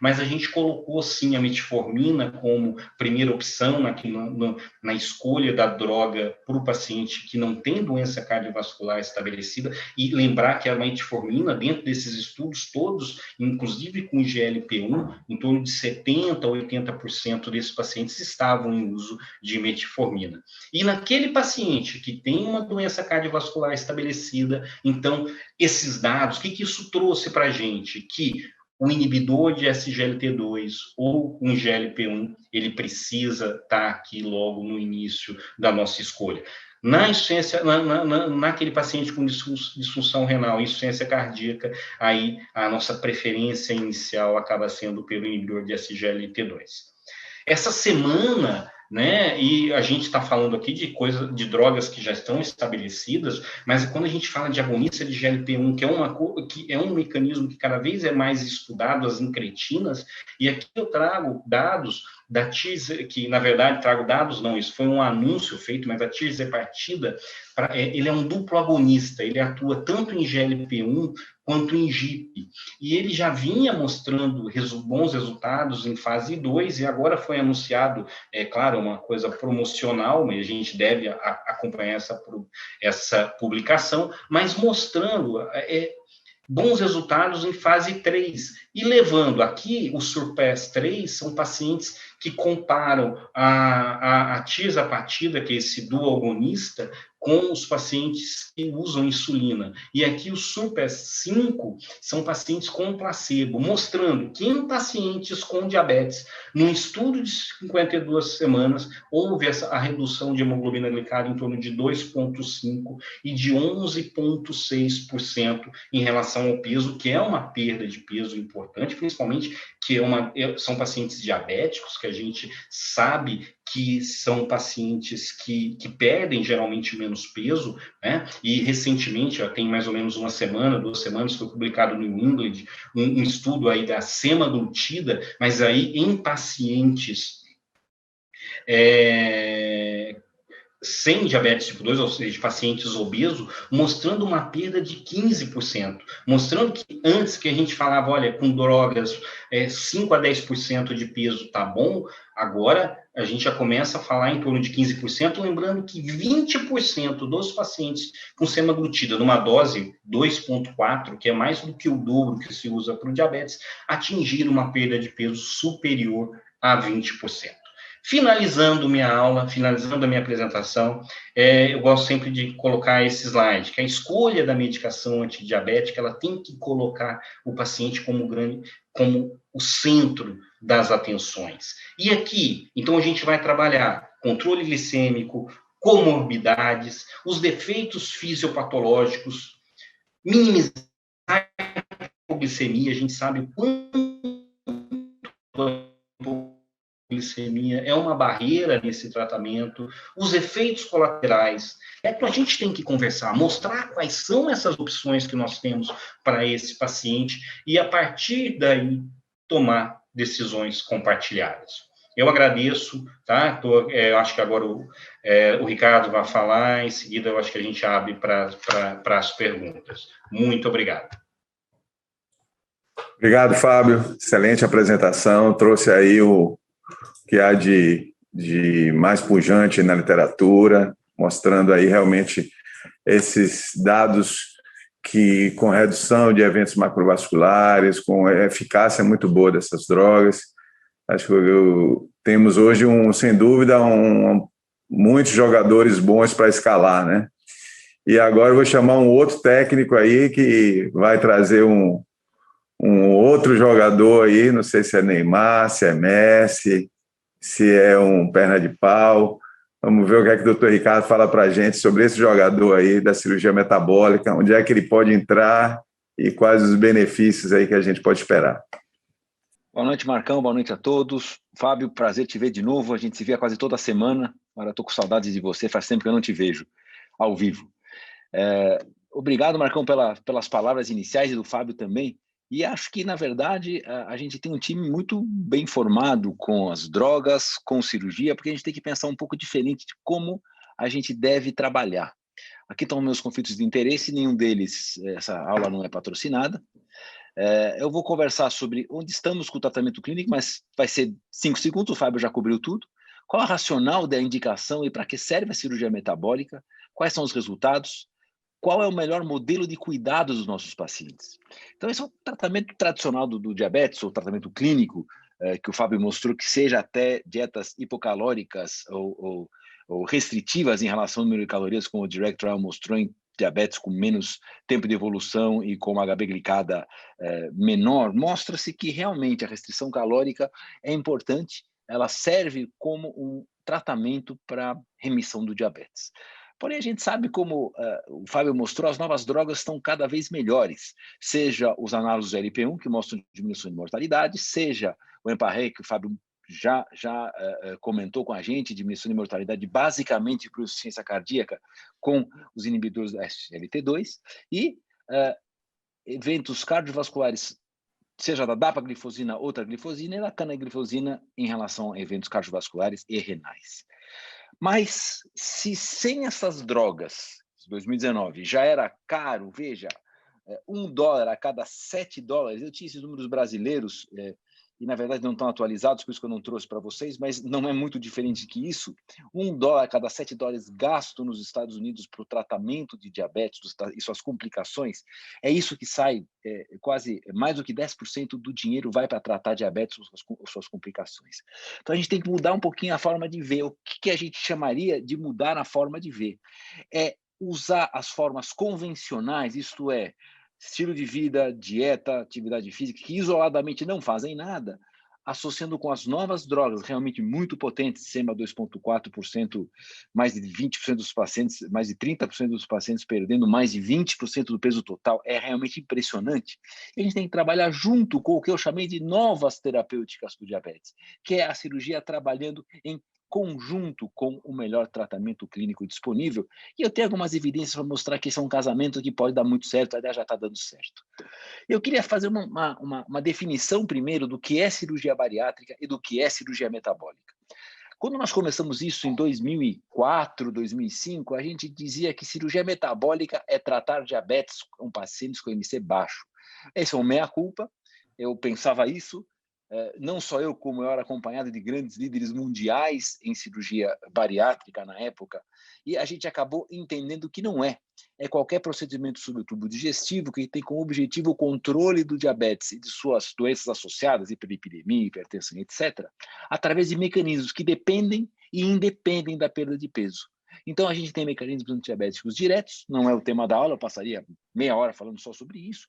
mas a gente colocou, sim, a metformina como primeira opção na escolha da droga para o paciente que não tem doença cardiovascular estabelecida, e lembrar que a metformina, dentro desses estudos todos, inclusive com GLP-1, em torno de 70% a 80% desses pacientes estavam em uso de metformina. E naquele paciente que tem uma doença cardiovascular estabelecida, então, esses dados, o que isso trouxe para a gente? Que o inibidor de SGLT2 ou um GLP-1, ele precisa estar aqui logo no início da nossa escolha. Na insuficiência, naquele paciente com disfunção renal, insuficiência cardíaca, aí a nossa preferência inicial acaba sendo pelo inibidor de SGLT2. Essa semana, né, e a gente está falando aqui de drogas que já estão estabelecidas, mas quando a gente fala de agonista de GLP-1, que é um mecanismo que cada vez é mais estudado, as incretinas, e aqui eu trago dados da que na verdade trago dados, não, isso foi um anúncio feito, mas a tirzepatida, ele é um duplo agonista, ele atua tanto em GLP-1 quanto em GIP, e ele já vinha mostrando bons resultados em fase 2, e agora foi anunciado, claro, uma coisa promocional, mas a gente deve acompanhar essa publicação, mas mostrando bons resultados em fase 3, e levando aqui o Surpass 3, são pacientes que comparam a tirzepatida, que é esse dual agonista, com os pacientes que usam insulina. E aqui o Surpass 5 são pacientes com placebo, mostrando que em pacientes com diabetes, num estudo de 52 semanas, houve a redução de hemoglobina glicada em torno de 2,5% e de 11,6% em relação ao peso, que é uma perda de peso importante, principalmente que são pacientes diabéticos, que a gente sabe que são pacientes que perdem geralmente menos peso, né? E recentemente, tem mais ou menos 2 semanas, foi publicado no New England um estudo aí da semaglutida, mas aí em pacientes sem diabetes tipo 2, ou seja, pacientes obesos, mostrando uma perda de 15%, mostrando que antes que a gente falava, olha, com drogas 5 a 10% de peso tá bom, agora a gente já começa a falar em torno de 15%, lembrando que 20% dos pacientes com semaglutida, numa dose 2,4, que é mais do que o dobro que se usa para o diabetes, atingiram uma perda de peso superior a 20%. Finalizando minha aula, finalizando a minha apresentação, eu gosto sempre de colocar esse slide, que a escolha da medicação antidiabética, ela tem que colocar o paciente como o centro das atenções. E aqui, então, a gente vai trabalhar controle glicêmico, comorbidades, os defeitos fisiopatológicos, minimizar a hipoglicemia, a gente sabe o quanto glicemia é uma barreira nesse tratamento, os efeitos colaterais. A gente tem que conversar, mostrar quais são essas opções que nós temos para esse paciente e, a partir daí, tomar decisões compartilhadas. Eu agradeço, tá? Eu acho que agora o Ricardo vai falar, em seguida eu acho que a gente abre para as perguntas. Muito obrigado. Obrigado, Fábio. Excelente apresentação. Trouxe aí o que há de mais pujante na literatura, mostrando aí realmente esses dados que, com redução de eventos macrovasculares, com eficácia muito boa dessas drogas, acho que temos hoje, sem dúvida, muitos jogadores bons para escalar, né? E agora eu vou chamar um outro técnico aí que vai trazer um outro jogador aí, não sei se é Neymar, se é Messi, se é um perna de pau. Vamos ver o que é que o Dr. Ricardo fala para a gente sobre esse jogador aí da cirurgia metabólica, onde é que ele pode entrar e quais os benefícios aí que a gente pode esperar. Boa noite, Marcão, boa noite a todos. Fábio, prazer te ver de novo, a gente se vê quase toda semana, agora estou com saudades de você, faz tempo que eu não te vejo ao vivo. Obrigado, Marcão, pelas palavras iniciais e do Fábio também. E acho que, na verdade, a gente tem um time muito bem formado com as drogas, com cirurgia, porque a gente tem que pensar um pouco diferente de como a gente deve trabalhar. Aqui estão meus conflitos de interesse, nenhum deles, essa aula não é patrocinada. Eu vou conversar sobre onde estamos com o tratamento clínico, mas vai ser 5 segundos, o Fábio já cobriu tudo. Qual é o racional da indicação e para que serve a cirurgia metabólica? Quais são os resultados? Qual é o melhor modelo de cuidado dos nossos pacientes? Então, esse é o tratamento tradicional do diabetes, ou tratamento clínico, que o Fábio mostrou, que seja até dietas hipocalóricas ou restritivas em relação ao número de calorias, como o Direct Trial mostrou em diabetes com menos tempo de evolução e com uma HB glicada menor, mostra-se que realmente a restrição calórica é importante, ela serve como um tratamento para remissão do diabetes. Porém, a gente sabe, como o Fábio mostrou, as novas drogas estão cada vez melhores, seja os análogos do GLP-1, que mostram diminuição de mortalidade, seja o Emparré, que o Fábio já comentou com a gente, diminuição de mortalidade basicamente por insuficiência cardíaca com os inibidores do SGLT2, e eventos cardiovasculares, seja da dapaglifosina ou dapaglifosina, e da canaglifosina em relação a eventos cardiovasculares e renais. Mas se sem essas drogas, 2019, já era caro, veja, $1 a cada $7, eu tinha esses números brasileiros, e na verdade não estão atualizados, por isso que eu não trouxe para vocês, mas não é muito diferente que isso. $1 a cada $7 gasto nos Estados Unidos para o tratamento de diabetes e suas complicações, é isso que sai, quase mais do que 10% do dinheiro vai para tratar diabetes ou suas complicações. Então a gente tem que mudar um pouquinho a forma de ver. O que a gente chamaria de mudar a forma de ver? É usar as formas convencionais, isto é, estilo de vida, dieta, atividade física, que isoladamente não fazem nada, associando com as novas drogas realmente muito potentes, SEMA 2,4%, mais de 20% dos pacientes, mais de 30% dos pacientes perdendo mais de 20% do peso total, é realmente impressionante. E a gente tem que trabalhar junto com o que eu chamei de novas terapêuticas do diabetes, que é a cirurgia trabalhando em conjunto com o melhor tratamento clínico disponível. E eu tenho algumas evidências para mostrar que esse é um casamento que pode dar muito certo, aliás, já está dando certo. Eu queria fazer uma definição primeiro do que é cirurgia bariátrica e do que é cirurgia metabólica. Quando nós começamos isso em 2004, 2005, a gente dizia que cirurgia metabólica é tratar diabetes com pacientes com IMC baixo. Esse é um meia-culpa, eu pensava isso, não só eu, como eu era acompanhado de grandes líderes mundiais em cirurgia bariátrica na época, e a gente acabou entendendo que não é. É qualquer procedimento sobre o tubo digestivo que tem como objetivo o controle do diabetes e de suas doenças associadas, hiperlipidemia, hipertensão, etc., através de mecanismos que dependem e independem da perda de peso. Então, a gente tem mecanismos antidiabéticos diretos, não é o tema da aula, eu passaria meia hora falando só sobre isso,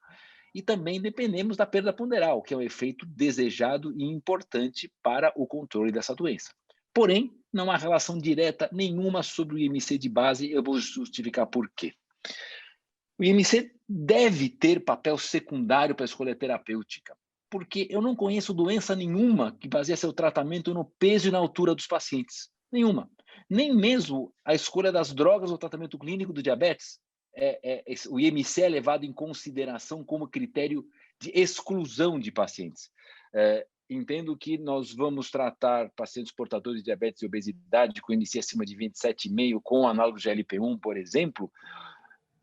e também dependemos da perda ponderal, que é um efeito desejado e importante para o controle dessa doença. Porém, não há relação direta nenhuma sobre o IMC de base, eu vou justificar por quê. O IMC deve ter papel secundário para a escolha terapêutica, porque eu não conheço doença nenhuma que baseia seu tratamento no peso e na altura dos pacientes. Nenhuma. Nem mesmo a escolha das drogas ou tratamento clínico do diabetes. O IMC é levado em consideração como critério de exclusão de pacientes. Entendo que nós vamos tratar pacientes portadores de diabetes e obesidade com IMC acima de 27,5 com análogo de GLP-1, por exemplo,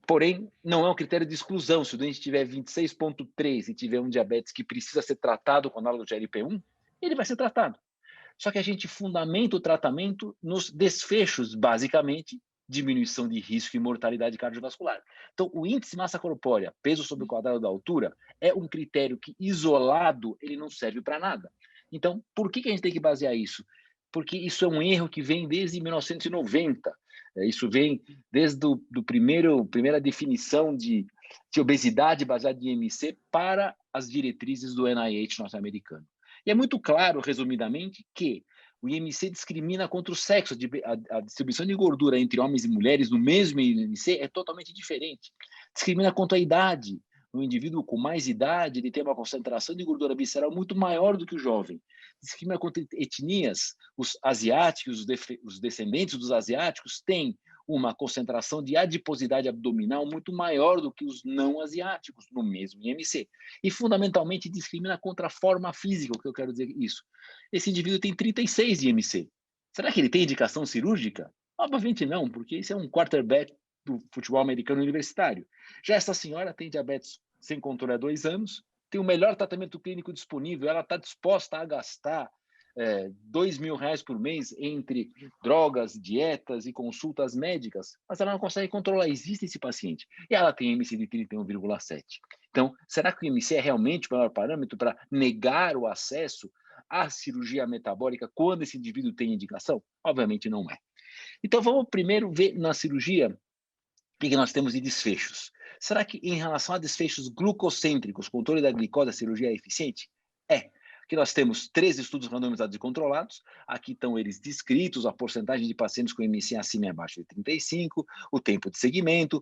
porém, não é um critério de exclusão. Se o doente tiver 26,3 e tiver um diabetes que precisa ser tratado com análogo de GLP-1, ele vai ser tratado. Só que a gente fundamenta o tratamento nos desfechos, basicamente, diminuição de risco e mortalidade cardiovascular. Então, o índice de massa corpórea, peso sobre o quadrado da altura, é um critério que, isolado, ele não serve para nada. Então, por que a gente tem que basear isso? Porque isso é um erro que vem desde 1990. Isso vem desde primeira definição de obesidade baseada em IMC para as diretrizes do NIH norte-americano. E é muito claro, resumidamente, que o IMC discrimina contra o sexo. A distribuição de gordura entre homens e mulheres no mesmo IMC é totalmente diferente. Discrimina quanto à idade. O indivíduo com mais idade ele tem uma concentração de gordura visceral muito maior do que o jovem. Discrimina contra etnias. Os asiáticos, os descendentes dos asiáticos têm uma concentração de adiposidade abdominal muito maior do que os não asiáticos no mesmo IMC. E, fundamentalmente, discrimina contra a forma física, o que eu quero dizer isso. Esse indivíduo tem 36 de IMC. Será que ele tem indicação cirúrgica? Obviamente não, porque esse é um quarterback do futebol americano universitário. Já essa senhora tem diabetes sem controle há 2 anos, tem o melhor tratamento clínico disponível, ela está disposta a gastar R$2.000 por mês entre drogas, dietas e consultas médicas, mas ela não consegue controlar, existe esse paciente. E ela tem IMC de 31,7. Então, será que o IMC é realmente o maior parâmetro para negar o acesso à cirurgia metabólica quando esse indivíduo tem indicação? Obviamente não é. Então, vamos primeiro ver na cirurgia o que nós temos de desfechos. Será que em relação a desfechos glucocêntricos, controle da glicose, a cirurgia é eficiente? É. Aqui nós temos 3 estudos randomizados e controlados. Aqui estão eles descritos, a porcentagem de pacientes com IMC acima e abaixo de 35, o tempo de segmento,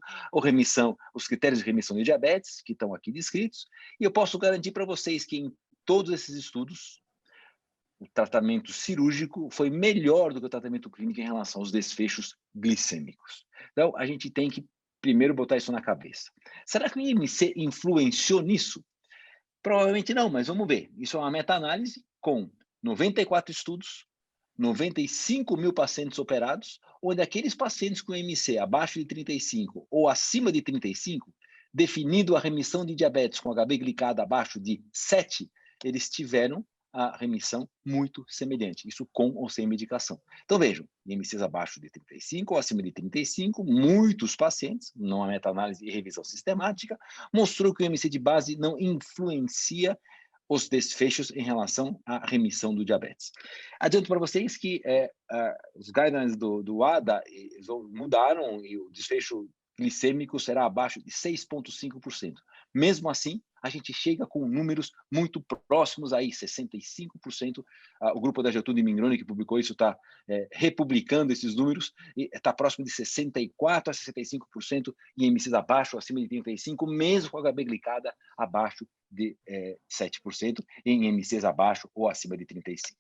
os critérios de remissão de diabetes, que estão aqui descritos. E eu posso garantir para vocês que em todos esses estudos, o tratamento cirúrgico foi melhor do que o tratamento clínico em relação aos desfechos glicêmicos. Então, a gente tem que primeiro botar isso na cabeça. Será que o IMC influenciou nisso? Provavelmente não, mas vamos ver. Isso é uma meta-análise com 94 estudos, 95 mil pacientes operados, onde aqueles pacientes com IMC abaixo de 35 ou acima de 35, definindo a remissão de diabetes com HB glicada abaixo de 7, eles tiveram a remissão muito semelhante, isso com ou sem medicação. Então vejam, IMCs abaixo de 35 ou acima de 35, muitos pacientes, não há meta-análise e revisão sistemática, mostrou que o IMC de base não influencia os desfechos em relação à remissão do diabetes. Adianto para vocês que os guidelines do ADA mudaram e o desfecho glicêmico será abaixo de 6,5%. Mesmo assim, a gente chega com números muito próximos aí, 65%. O grupo da Getúlio Mingroni, que publicou isso, está republicando esses números, e está próximo de 64% a 65% em IMCs abaixo, acima de 35%, mesmo com a HB glicada abaixo de 7%, em IMCs abaixo ou acima de 35%.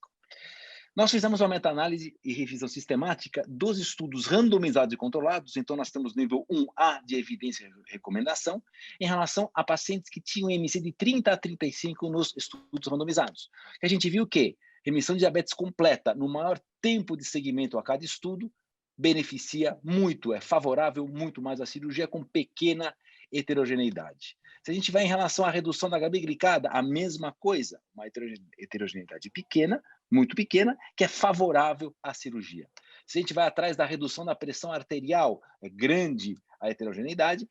Nós fizemos uma meta-análise e revisão sistemática dos estudos randomizados e controlados, então nós temos nível 1A de evidência e recomendação, em relação a pacientes que tinham IMC de 30 a 35 nos estudos randomizados. A gente viu que remissão de diabetes completa no maior tempo de segmento a cada estudo beneficia muito, é favorável muito mais à cirurgia com pequena heterogeneidade. Se a gente vai em relação à redução da HB glicada, a mesma coisa, uma heterogeneidade pequena, muito pequena, que é favorável à cirurgia. Se a gente vai atrás da redução da pressão arterial, é grande a heterogeneidade,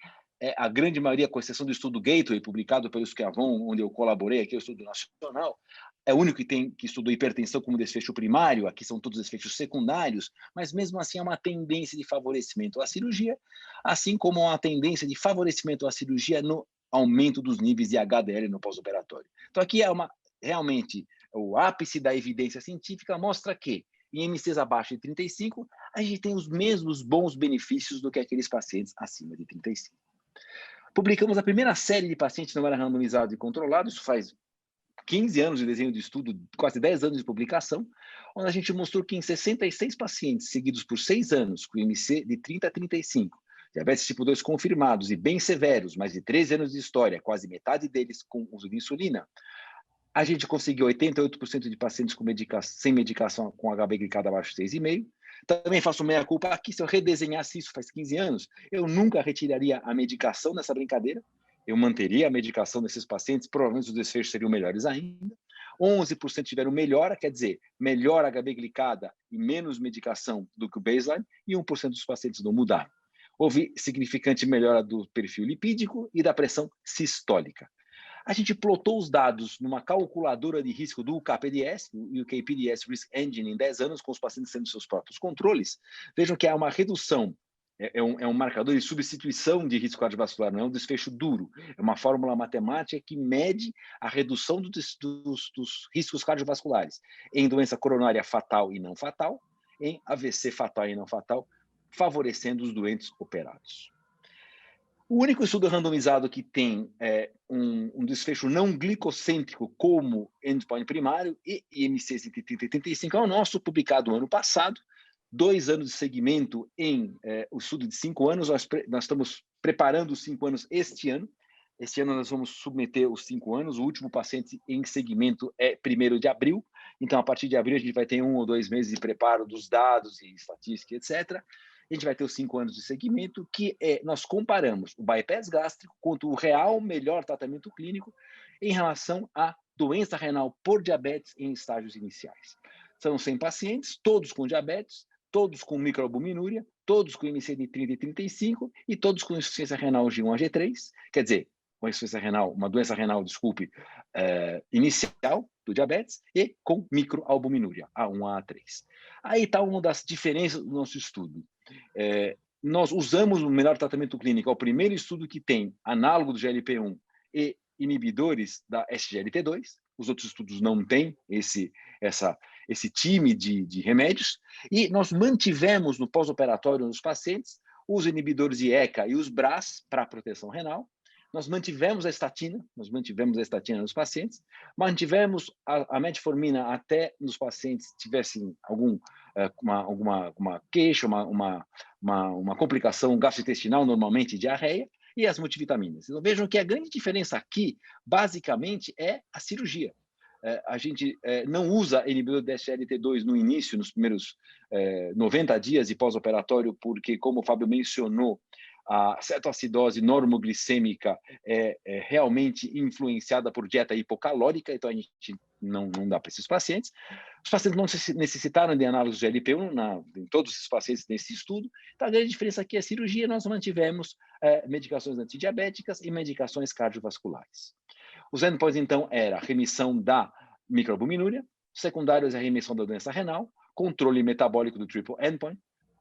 a grande maioria, com exceção do estudo Gateway, publicado pelo Schiavon, onde eu colaborei, aqui é o estudo nacional, é o único que estudou hipertensão como desfecho primário, aqui são todos desfechos secundários, mas mesmo assim é uma tendência de favorecimento à cirurgia, assim como uma tendência de favorecimento à cirurgia no aumento dos níveis de HDL no pós-operatório. Então aqui realmente o ápice da evidência científica mostra que em IMCs abaixo de 35, a gente tem os mesmos bons benefícios do que aqueles pacientes acima de 35. Publicamos a primeira série de pacientes não era randomizado e controlado, isso faz 15 anos de desenho de estudo, quase 10 anos de publicação, onde a gente mostrou que em 66 pacientes seguidos por 6 anos, com IMC de 30 a 35, diabetes tipo 2 confirmados e bem severos, mais de 13 anos de história, quase metade deles com uso de insulina, a gente conseguiu 88% de pacientes sem medicação com HB glicada abaixo de 6,5. Também faço meia-culpa aqui, se eu redesenhasse isso faz 15 anos, eu nunca retiraria a medicação nessa brincadeira, eu manteria a medicação desses pacientes, provavelmente os desfechos seriam melhores ainda. 11% tiveram melhora, quer dizer, melhor HB glicada e menos medicação do que o baseline, e 1% dos pacientes não mudaram. Houve significante melhora do perfil lipídico e da pressão sistólica. A gente plotou os dados numa calculadora de risco do UKPDS, o UK PDS Risk Engine, em 10 anos, com os pacientes sendo seus próprios controles. Vejam que há uma redução, é um marcador de substituição de risco cardiovascular, não é um desfecho duro. É uma fórmula matemática que mede a redução dos riscos cardiovasculares em doença coronária fatal e não fatal, em AVC fatal e não fatal, favorecendo os doentes operados. O único estudo randomizado que tem um desfecho não glicocêntrico como endpoint primário e IMCs entre 30 e 35 é o nosso, publicado no ano passado. 2 anos de segmento em o estudo de 5 anos. Nós estamos preparando os 5 anos este ano. Este ano nós vamos submeter os 5 anos, o último paciente em segmento é 1º de abril, então a partir de abril a gente vai ter 1 ou 2 meses de preparo dos dados e estatística, etc. A gente vai ter os 5 anos de segmento, que nós comparamos o bypass gástrico contra o real melhor tratamento clínico em relação à doença renal por diabetes em estágios iniciais. São 100 pacientes, todos com diabetes, todos com microalbuminúria, todos com IMC de 30 e 35 e todos com insuficiência renal G1 a G3, quer dizer, com insuficiência renal, uma doença renal, inicial do diabetes e com microalbuminúria, A1 a A3. Aí está uma das diferenças do nosso estudo. Nós usamos o melhor tratamento clínico, é o primeiro estudo que tem análogo do GLP-1 e inibidores da SGLT2, os outros estudos não têm esse time de remédios, e nós mantivemos no pós-operatório nos pacientes os inibidores de ECA e os BRAS para proteção renal. Nós mantivemos a estatina nos pacientes, mantivemos a metformina até nos pacientes tivessem alguma queixa, uma complicação gastrointestinal, normalmente diarreia, e as multivitaminas. Então vejam que a grande diferença aqui, basicamente, é a cirurgia. A gente não usa inibidor de SGLT2 no início, nos primeiros 90 dias de pós-operatório, porque, como o Fábio mencionou, a cetoacidose normoglicêmica é realmente influenciada por dieta hipocalórica, então a gente não dá para esses pacientes. Os pacientes não necessitaram de análise de GLP-1 em todos esses pacientes nesse estudo. Então a grande diferença aqui é a cirurgia, nós mantivemos medicações antidiabéticas e medicações cardiovasculares. Os endpoints, então, era a remissão da microalbuminúria, secundários a remissão da doença renal, controle metabólico do triple endpoint,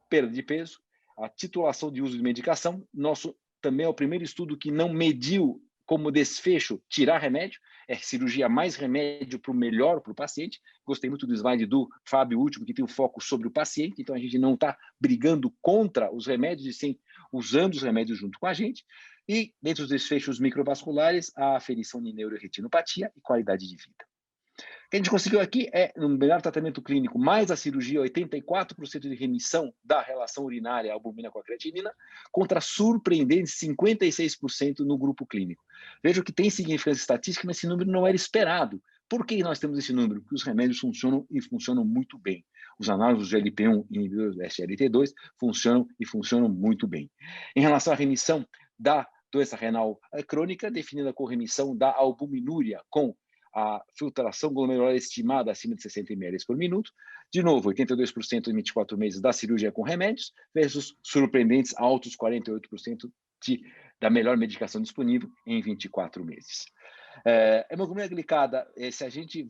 perda de peso, a titulação de uso de medicação. Nosso também é o primeiro estudo que não mediu como desfecho tirar remédio, é cirurgia mais remédio para o melhor para o paciente. Gostei muito do slide do Fábio último, que tem o foco sobre o paciente, então a gente não está brigando contra os remédios, e sim usando os remédios junto com a gente. E, dentro dos desfechos microvasculares, a aferição de neuroretinopatia e qualidade de vida. O que a gente conseguiu aqui é, no melhor tratamento clínico, mais a cirurgia, 84% de remissão da relação urinária albumina com a creatinina, contra surpreendentes 56% no grupo clínico. Veja que tem significância estatística, mas esse número não era esperado. Por que nós temos esse número? Porque os remédios funcionam e funcionam muito bem. Os análogos do GLP-1 e inibidores do SGLT2 funcionam muito bem. Em relação à remissão da doença renal crônica, definida com remissão da albuminúria com a filtração glomerular estimada acima de 60 ml por minuto. De novo, 82% em 24 meses da cirurgia com remédios, versus surpreendentes altos 48% da melhor medicação disponível em 24 meses. Hemoglobina glicada, se a gente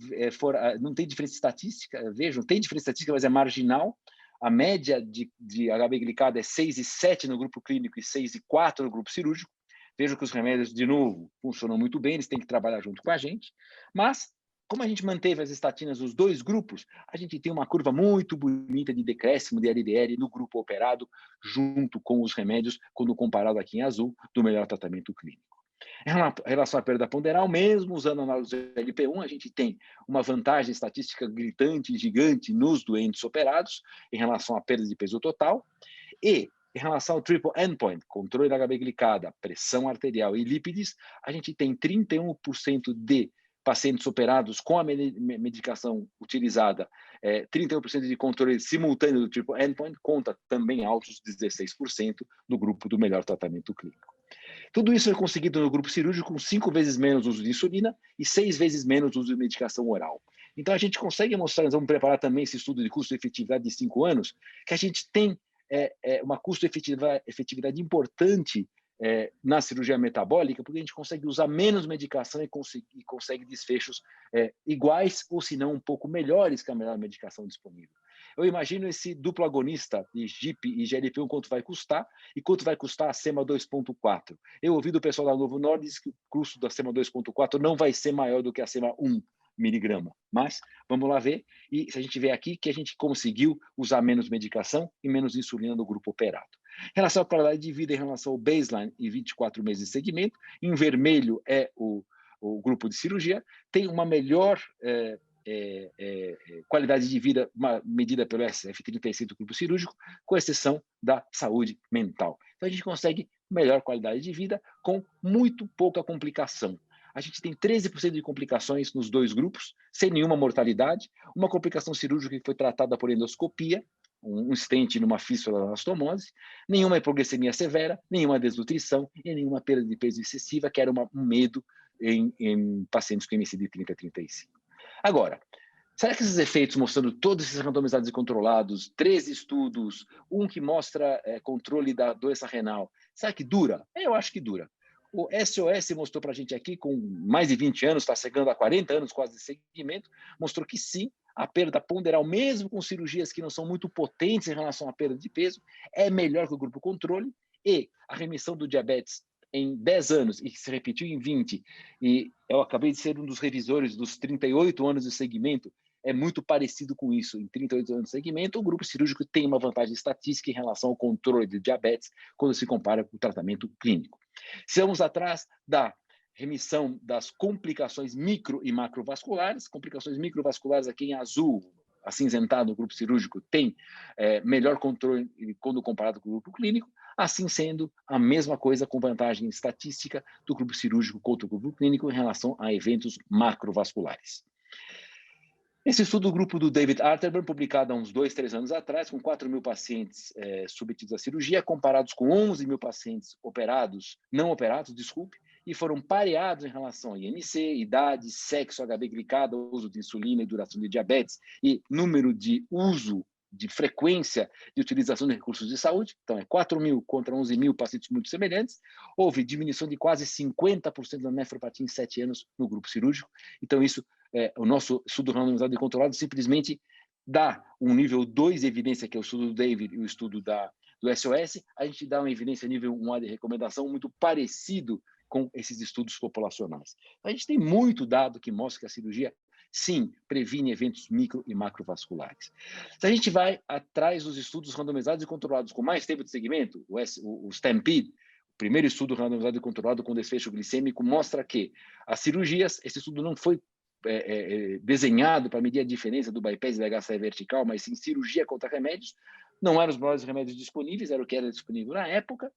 não tem diferença estatística, vejam, tem diferença estatística, mas é marginal. A média de HB glicada é 6,7 no grupo clínico e 6,4 no grupo cirúrgico. Vejo que os remédios, de novo, funcionam muito bem, eles têm que trabalhar junto com a gente, mas, como a gente manteve as estatinas nos dois grupos, a gente tem uma curva muito bonita de decréscimo de LDL no grupo operado, junto com os remédios, quando comparado aqui em azul, do melhor tratamento clínico. Em relação à perda ponderal, mesmo usando a análise do LP1, a gente tem uma vantagem estatística gritante e gigante nos doentes operados, em relação à perda de peso total, e em relação ao triple endpoint, controle da HB glicada, pressão arterial e lípides, a gente tem 31% de pacientes operados com a medicação utilizada, 31% de controle simultâneo do triple endpoint, conta também altos 16% do grupo do melhor tratamento clínico. Tudo isso é conseguido no grupo cirúrgico com 5 vezes menos uso de insulina e 6 vezes menos uso de medicação oral. Então a gente consegue mostrar, nós vamos preparar também esse estudo de custo-efetividade de 5 anos, que a gente tem uma custo-efetividade importante na cirurgia metabólica, porque a gente consegue usar menos medicação e consegue desfechos iguais ou, se não, um pouco melhores que a melhor medicação disponível. Eu imagino esse duplo agonista de GIP e GLP-1 quanto vai custar e quanto vai custar a SEMA 2.4. Eu ouvi do pessoal da Novo Nordisk que o custo da SEMA 2.4 não vai ser maior do que a SEMA 1 miligrama, mas vamos lá ver, e se a gente vê aqui que a gente conseguiu usar menos medicação e menos insulina no grupo operado. Em relação à qualidade de vida, em relação ao baseline e 24 meses de segmento, em vermelho é o grupo de cirurgia, tem uma melhor qualidade de vida medida pelo SF35 do grupo cirúrgico, com exceção da saúde mental. Então a gente consegue melhor qualidade de vida, com muito pouca complicação. A gente tem 13% de complicações nos dois grupos, sem nenhuma mortalidade, uma complicação cirúrgica que foi tratada por endoscopia, um stent numa fístula da anastomose, nenhuma hipoglicemia severa, nenhuma desnutrição e nenhuma perda de peso excessiva, que era um medo em pacientes com MCD 30-35. Agora, será que esses efeitos, mostrando todos esses randomizados e controlados, 13 estudos, um que mostra controle da doença renal, será que dura? Eu acho que dura. O SOS mostrou para a gente aqui, com mais de 20 anos, está chegando a 40 anos quase de seguimento, mostrou que sim, a perda ponderal, mesmo com cirurgias que não são muito potentes em relação à perda de peso, é melhor que o grupo controle, e a remissão do diabetes em 10 anos, e que se repetiu em 20, e eu acabei de ser um dos revisores dos 38 anos de segmento, é muito parecido com isso. Em 38 anos de segmento, o grupo cirúrgico tem uma vantagem estatística em relação ao controle de diabetes quando se compara com o tratamento clínico. Se vamos atrás da remissão das complicações micro e macrovasculares, complicações microvasculares aqui em azul, acinzentado no grupo cirúrgico, tem melhor controle quando comparado com o grupo clínico, assim sendo a mesma coisa com vantagem estatística do grupo cirúrgico contra o grupo clínico em relação a eventos macrovasculares. Esse estudo do grupo do David Arterburn, publicado há uns 2-3 anos atrás, com 4.000 pacientes submetidos à cirurgia, comparados com 11.000 pacientes não operados, e foram pareados em relação a IMC, idade, sexo, HB glicada, uso de insulina e duração de diabetes, e número de uso, de frequência de utilização de recursos de saúde. Então, 4.000 contra 11.000 pacientes muito semelhantes. Houve diminuição de quase 50% da nefropatia em 7 anos no grupo cirúrgico. Então, isso, o nosso estudo randomizado e controlado simplesmente dá um nível 2 de evidência, que é o estudo do David e o estudo do SOS. A gente dá uma evidência nível 1A de recomendação muito parecido com esses estudos populacionais. A gente tem muito dado que mostra que a cirurgia, sim, previne eventos micro e macrovasculares. Se a gente vai atrás dos estudos randomizados e controlados com mais tempo de segmento, o STAMPEDE, o primeiro estudo randomizado e controlado com desfecho glicêmico, mostra que as cirurgias, esse estudo não foi desenhado para medir a diferença do bypass e da HCE vertical, mas sim cirurgia contra remédios. Não eram os melhores remédios disponíveis, era o que era disponível na época.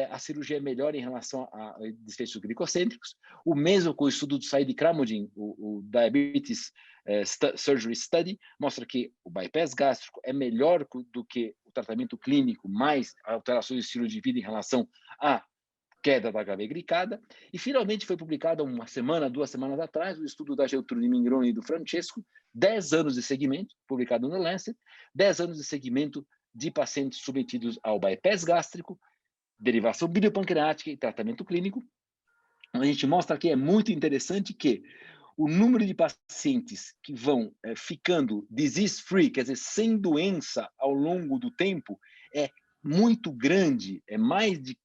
A cirurgia é melhor em relação a desfechos glicocêntricos. O mesmo com o estudo do Said Kramudin, o Diabetes Surgery Study, mostra que o bypass gástrico é melhor do que o tratamento clínico, mais alterações de estilo de vida em relação à queda da HB glicada. E finalmente foi publicado 2 semanas atrás, o estudo da Geltrude Mingroni e do Francesco, 10 anos de segmento, publicado no Lancet, 10 anos de segmento de pacientes submetidos ao bypass gástrico, derivação biliopancreática e tratamento clínico. A gente mostra que é muito interessante que o número de pacientes que vão ficando disease-free, quer dizer, sem doença ao longo do tempo, é muito grande, é mais de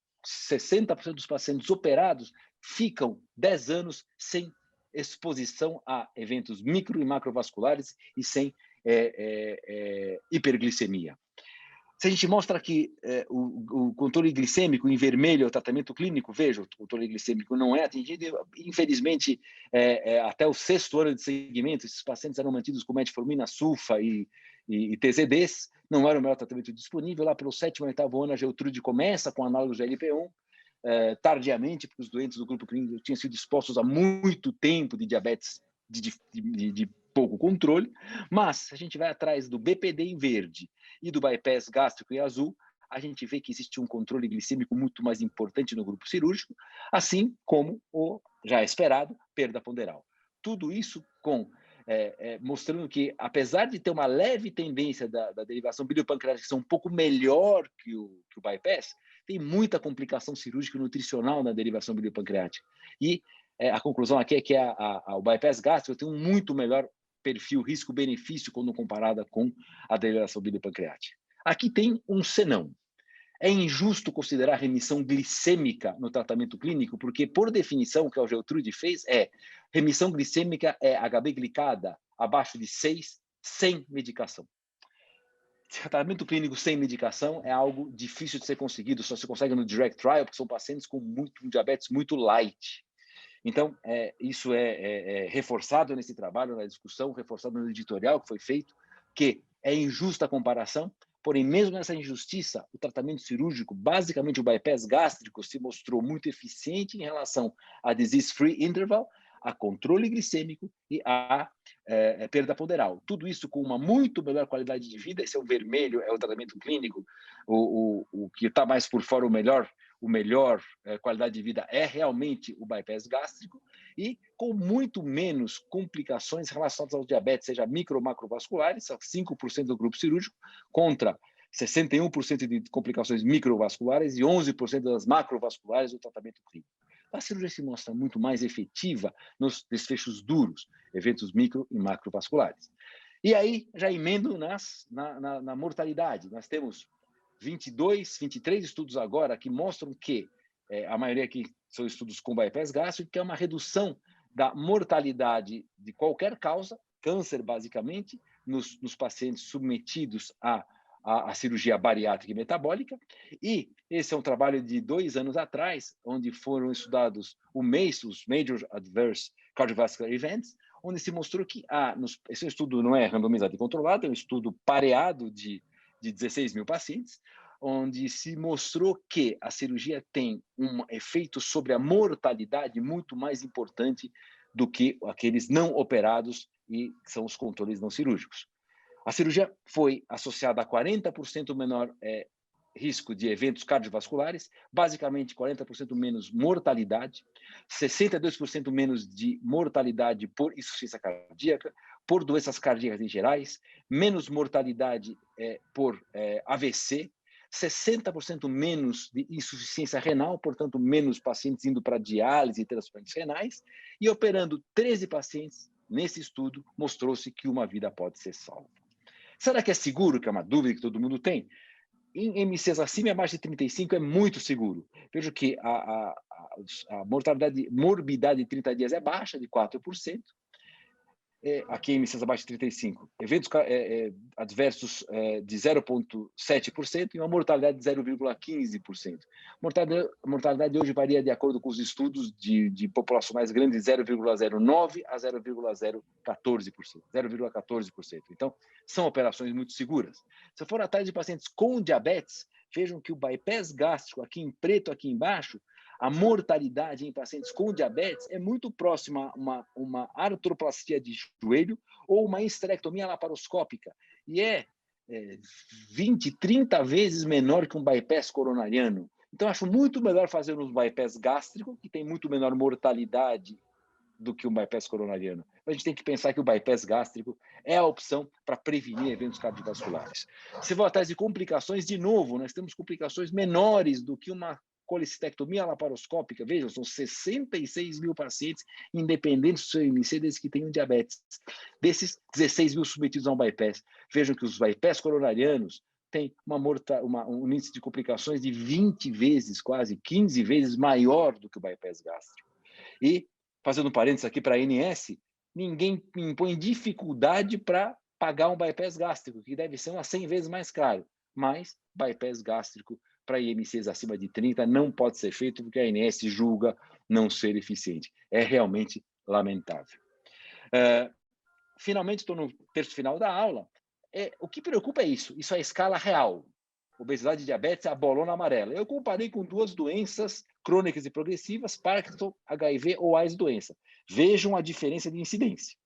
60% dos pacientes operados ficam 10 anos sem exposição a eventos micro e macrovasculares e sem hiperglicemia. Se a gente mostra que o controle glicêmico em vermelho é o tratamento clínico, veja, o controle glicêmico não é atingido, infelizmente, até o 6º ano de seguimento, esses pacientes eram mantidos com metformina, sulfa e TZDs, não era o melhor tratamento disponível. Lá pelo 7º e 8º ano, a Geltrude começa com análogos de LP1, tardiamente, porque os doentes do grupo clínico tinham sido expostos a muito tempo de diabetes de pouco controle, mas se a gente vai atrás do BPD em verde e do bypass gástrico em azul, a gente vê que existe um controle glicêmico muito mais importante no grupo cirúrgico, assim como o já esperado perda ponderal. Tudo isso mostrando que, apesar de ter uma leve tendência da derivação biliopancreática ser um pouco melhor que o bypass, tem muita complicação cirúrgica e nutricional na derivação biliopancreática. E a conclusão aqui é que o bypass gástrico tem um muito melhor perfil risco-benefício quando comparada com a derivação biliopancreática. Aqui tem um senão. É injusto considerar remissão glicêmica no tratamento clínico, porque, por definição, o que a Geltrude fez remissão glicêmica é HB glicada abaixo de 6, sem medicação. Tratamento clínico sem medicação é algo difícil de ser conseguido, só se consegue no Direct Trial, porque são pacientes com diabetes muito light. Então, isso é reforçado nesse trabalho, na discussão, reforçado no editorial que foi feito, que é injusta a comparação, Porém, mesmo nessa injustiça, o tratamento cirúrgico, basicamente o bypass gástrico, se mostrou muito eficiente em relação a disease-free interval, a controle glicêmico e a perda ponderal. Tudo isso com uma muito melhor qualidade de vida. Esse é o vermelho, é o tratamento clínico. O que está mais por fora, o melhor qualidade de vida é realmente o bypass gástrico e com muito menos complicações relacionadas ao diabetes, seja micro ou macrovasculares, são 5% do grupo cirúrgico, contra 61% de complicações microvasculares e 11% das macrovasculares do tratamento clínico. A cirurgia se mostra muito mais efetiva nos desfechos duros, eventos micro e macrovasculares. E aí, já emendo na mortalidade. Nós temos 23 estudos agora que mostram que, a maioria aqui são estudos com bypass gástrico, que é uma redução da mortalidade de qualquer causa, câncer basicamente, nos pacientes submetidos a cirurgia bariátrica e metabólica, e esse é um trabalho de 2 anos atrás, onde foram estudados os Major Adverse Cardiovascular Events, onde se mostrou que esse estudo não é randomizado e controlado, é um estudo pareado de 16 mil pacientes, onde se mostrou que a cirurgia tem um efeito sobre a mortalidade muito mais importante do que aqueles não operados e que são os controles não cirúrgicos. A cirurgia foi associada a 40% menor risco de eventos cardiovasculares, basicamente 40% menos mortalidade, 62% menos de mortalidade por insuficiência cardíaca, por doenças cardíacas em gerais, menos mortalidade por AVC, 60% menos de insuficiência renal, portanto, menos pacientes indo para diálise e transplantes renais, e operando 13 pacientes, nesse estudo, mostrou-se que uma vida pode ser salva. Será que é seguro? Que é uma dúvida que todo mundo tem. Em MCs acima e abaixo de 35 é muito seguro. Vejo que a morbidade de 30 dias é baixa, de 4%. Aqui em MCs abaixo de 35. Eventos adversos de 0,7% e uma mortalidade de 0,15%. A mortalidade hoje varia de acordo com os estudos de população mais grande, de 0,09% a 0,14%. Então, são operações muito seguras. Se for atrás de pacientes com diabetes, vejam que o bypass gástrico, aqui em preto, aqui embaixo, a mortalidade em pacientes com diabetes é muito próxima a uma artroplastia de joelho ou uma histerectomia laparoscópica. E 20, 30 vezes menor que um bypass coronariano. Então, acho muito melhor fazer um bypass gástrico, que tem muito menor mortalidade do que um bypass coronariano. A gente tem que pensar que o bypass gástrico é a opção para prevenir eventos cardiovasculares. Se for atrás de complicações, de novo, nós temos complicações menores do que uma colecistectomia laparoscópica. Vejam, são 66 mil pacientes, independentes do seu IMC, desde que tenham diabetes. Desses, 16 mil submetidos a um bypass. Vejam que os bypass coronarianos têm um índice de complicações de 20 vezes, quase 15 vezes maior do que o bypass gástrico. E, fazendo um parênteses aqui para a ANS, ninguém impõe dificuldade para pagar um bypass gástrico, que deve ser umas 100 vezes mais caro. Mas bypass gástrico para IMCs acima de 30 não pode ser feito porque a ANS julga não ser eficiente. É realmente lamentável. Finalmente, estou no terço final da aula. O que preocupa é isso é a escala real. Obesidade e diabetes é a bolona amarela. Eu comparei com 2 doenças crônicas e progressivas, Parkinson, HIV ou AIDS doença. Vejam a diferença de incidência.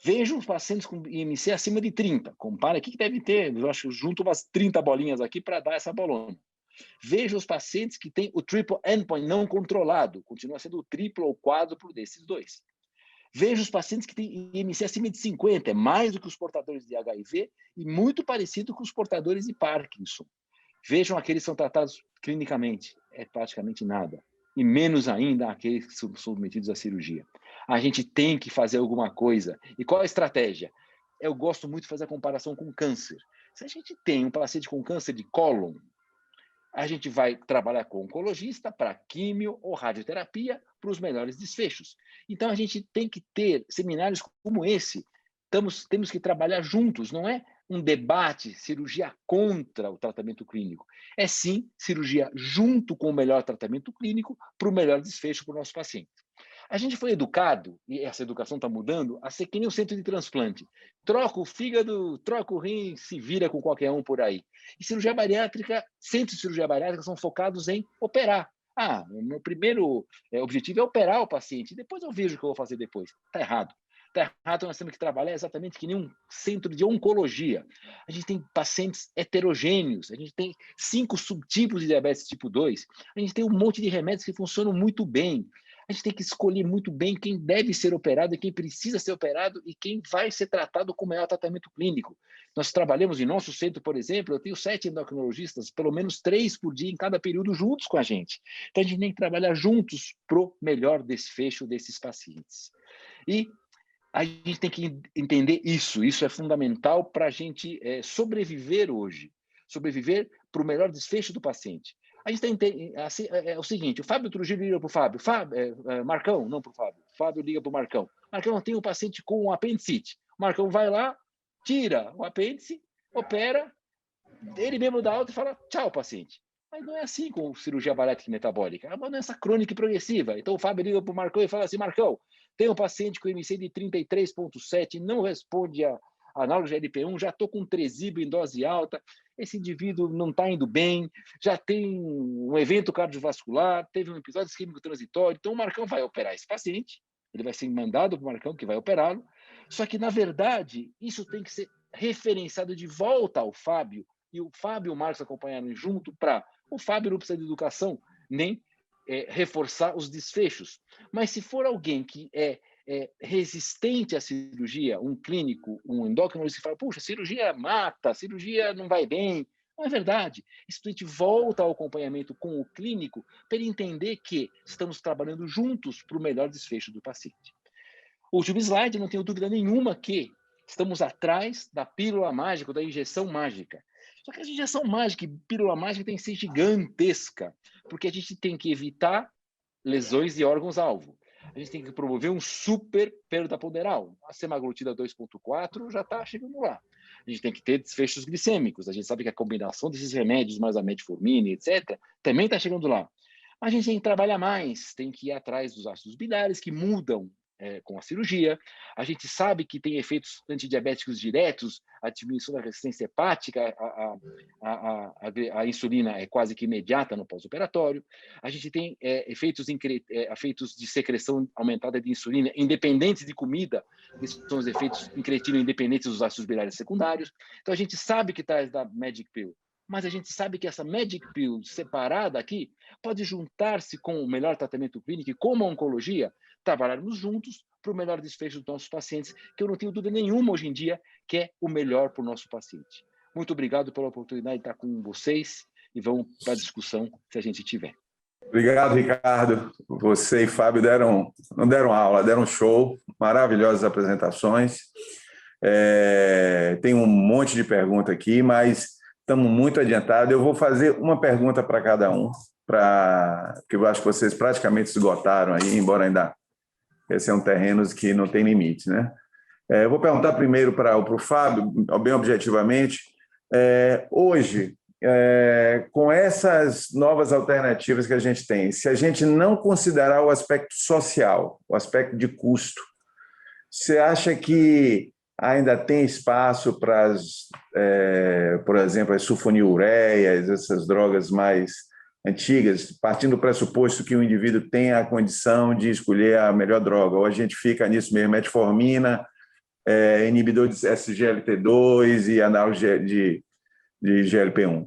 Vejam os pacientes com IMC acima de 30. Compara aqui que deve ter, eu acho que junto umas 30 bolinhas aqui para dar essa bolona. Vejam os pacientes que têm o triple endpoint não controlado. Continua sendo o triplo ou quádruplo desses 2. Veja os pacientes que têm IMC acima de 50, é mais do que os portadores de HIV e muito parecido com os portadores de Parkinson. Vejam aqueles que são tratados clinicamente, é praticamente nada. E menos ainda aqueles que são submetidos à cirurgia. A gente tem que fazer alguma coisa. E qual a estratégia? Eu gosto muito de fazer a comparação com câncer. Se a gente tem um paciente com câncer de cólon, a gente vai trabalhar com oncologista para químio ou radioterapia para os melhores desfechos. Então, a gente tem que ter seminários como esse. Temos que trabalhar juntos, não é um debate, cirurgia contra o tratamento clínico. É sim cirurgia junto com o melhor tratamento clínico para o melhor desfecho para o nosso paciente. A gente foi educado, e essa educação está mudando, a ser que nem o centro de transplante. Troca o fígado, troca o rim, se vira com qualquer um por aí. E cirurgia bariátrica, centros de cirurgia bariátrica são focados em operar. O meu primeiro objetivo é operar o paciente, depois eu vejo o que eu vou fazer depois. Está errado. Está errado, nós temos que trabalhar exatamente que nem um centro de oncologia. A gente tem pacientes heterogêneos, a gente tem 5 subtipos de diabetes tipo 2, a gente tem um monte de remédios que funcionam muito bem. A gente tem que escolher muito bem quem deve ser operado e quem precisa ser operado e quem vai ser tratado com o melhor tratamento clínico. Nós trabalhamos em nosso centro, por exemplo, eu tenho 7 endocrinologistas, pelo menos 3 por dia em cada período juntos com a gente. Então a gente tem que trabalhar juntos para o melhor desfecho desses pacientes. E a gente tem que entender isso é fundamental para a gente sobreviver hoje, sobreviver para o melhor desfecho do paciente. A gente tem assim, o seguinte, o Fábio Trujillo liga para o Fábio, Marcão, não para o Fábio, Fábio liga para o Marcão. Marcão, tem um paciente com um apendicite. O Marcão vai lá, tira o apêndice, opera, ele mesmo dá alta e fala, tchau, paciente. Mas não é assim com cirurgia bariátrica e metabólica, é uma doença crônica e progressiva. Então o Fábio liga para o Marcão e fala assim, Marcão, tem um paciente com MC de 33,7, não responde a análogo de LP1, já estou com Tresiba em dose alta, esse indivíduo não está indo bem, já tem um evento cardiovascular, teve um episódio isquêmico transitório, então o Marcão vai operar esse paciente, ele vai ser mandado para o Marcão que vai operá-lo, só que, na verdade, isso tem que ser referenciado de volta ao Fábio, e o Fábio e o Marcos acompanharam junto para... O Fábio não precisa de educação, nem reforçar os desfechos. Mas se for alguém que é resistente à cirurgia, um clínico, um endócrinologista que fala, puxa, cirurgia mata, cirurgia não vai bem. Não é verdade. Isso a gente volta ao acompanhamento com o clínico para ele entender que estamos trabalhando juntos para o melhor desfecho do paciente. O último slide, não tenho dúvida nenhuma que estamos atrás da pílula mágica, da injeção mágica. Só que a injeção mágica e pílula mágica tem que ser gigantesca, porque a gente tem que evitar lesões de órgãos-alvo. A gente tem que promover um super perda ponderal. A semaglutida 2,4 já está chegando lá. A gente tem que ter desfechos glicêmicos. A gente sabe que a combinação desses remédios, mais a metformina, etc., também está chegando lá. Mas a gente tem que trabalhar mais, tem que ir atrás dos ácidos bilares que mudam com a cirurgia. A gente sabe que tem efeitos antidiabéticos diretos, a diminuição da resistência hepática, a insulina é quase que imediata no pós-operatório. A gente tem efeitos de secreção aumentada de insulina, independentes de comida, que são os efeitos incretino independentes dos ácidos bilares secundários. Então a gente sabe que traz da Magic Pill, mas a gente sabe que essa Magic Pill separada aqui pode juntar-se com o melhor tratamento clínico e como a oncologia, trabalharmos juntos para o melhor desfecho dos nossos pacientes, que eu não tenho dúvida nenhuma hoje em dia que é o melhor para o nosso paciente. Muito obrigado pela oportunidade de estar com vocês e vamos para a discussão se a gente tiver. Obrigado, Ricardo. Você e Fábio não deram aula, deram show, maravilhosas apresentações. Tem um monte de pergunta aqui, mas estamos muito adiantados. Eu vou fazer uma pergunta para cada um, porque eu acho que vocês praticamente esgotaram aí, embora ainda são terrenos que não tem limite, né? Eu vou perguntar primeiro para o Fábio, bem objetivamente. Hoje, com essas novas alternativas que a gente tem, se a gente não considerar o aspecto social, o aspecto de custo, você acha que ainda tem espaço para, por exemplo, as sulfonilureias, essas drogas mais antigas, partindo do pressuposto que o indivíduo tem a condição de escolher a melhor droga, ou a gente fica nisso mesmo, metformina, inibidor de SGLT2 e análogo de GLP-1?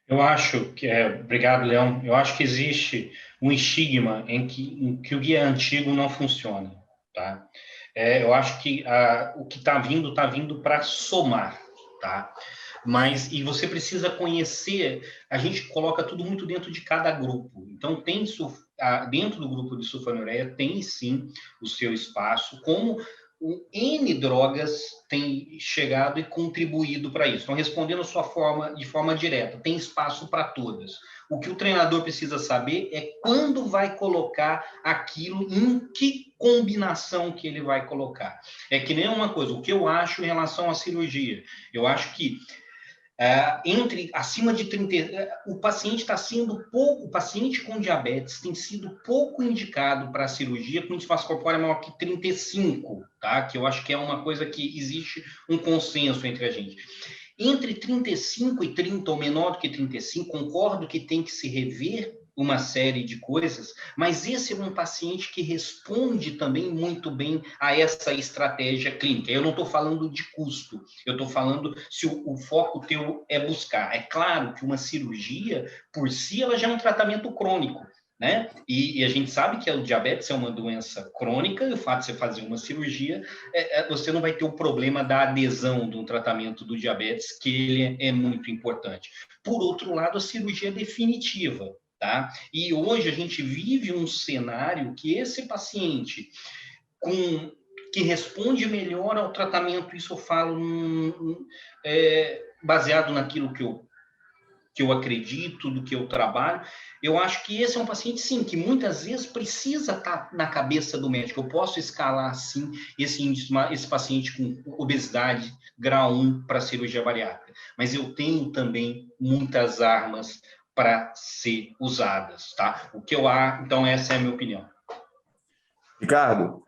Eu acho que, obrigado, Leão, eu acho que existe um estigma em que o guia antigo não funciona, tá? Eu acho que o que está vindo para somar, tá? E você precisa conhecer, a gente coloca tudo muito dentro de cada grupo. Então, dentro do grupo de sulfonilureia, tem sim o seu espaço, como o N drogas tem chegado e contribuído para isso. Então, respondendo de forma direta, tem espaço para todas. O que o treinador precisa saber é quando vai colocar aquilo, em que combinação que ele vai colocar. É que nem uma coisa, o que eu acho em relação à cirurgia. Eu acho que acima de 30, o paciente o paciente com diabetes tem sido pouco indicado para a cirurgia com índice massa corpórea maior que 35, tá? Que eu acho que é uma coisa que existe um consenso entre a gente. Entre 35 e 30, ou menor do que 35, concordo que tem que se rever uma série de coisas, mas esse é um paciente que responde também muito bem a essa estratégia clínica. Eu não estou falando de custo, eu estou falando se o foco teu é buscar. É claro que uma cirurgia, por si, ela já é um tratamento crônico, né? E a gente sabe que o diabetes é uma doença crônica, e o fato de você fazer uma cirurgia, você não vai ter o problema da adesão do tratamento do diabetes, que ele é muito importante. Por outro lado, a cirurgia é definitiva, tá? E hoje a gente vive um cenário que esse paciente que responde melhor ao tratamento, isso eu falo baseado naquilo que eu acredito, do que eu trabalho, eu acho que esse é um paciente, sim, que muitas vezes precisa estar na cabeça do médico. Eu posso escalar, sim, esse paciente com obesidade grau 1 para cirurgia bariátrica, mas eu tenho também muitas armas para ser usadas, tá? Então, essa é a minha opinião. Ricardo,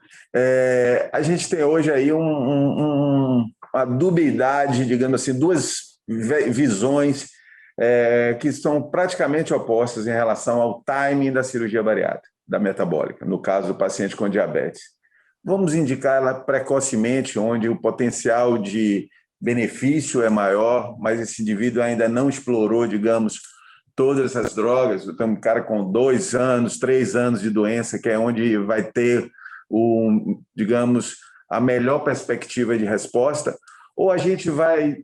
a gente tem hoje aí uma dubiedade, digamos assim, duas visões que estão praticamente opostas em relação ao timing da cirurgia bariátrica, da metabólica, no caso do paciente com diabetes. Vamos indicar ela precocemente, onde o potencial de benefício é maior, mas esse indivíduo ainda não explorou, digamos, todas essas drogas. Tem um cara com 2 anos, 3 anos de doença, que é onde vai ter, digamos, a melhor perspectiva de resposta, ou a gente vai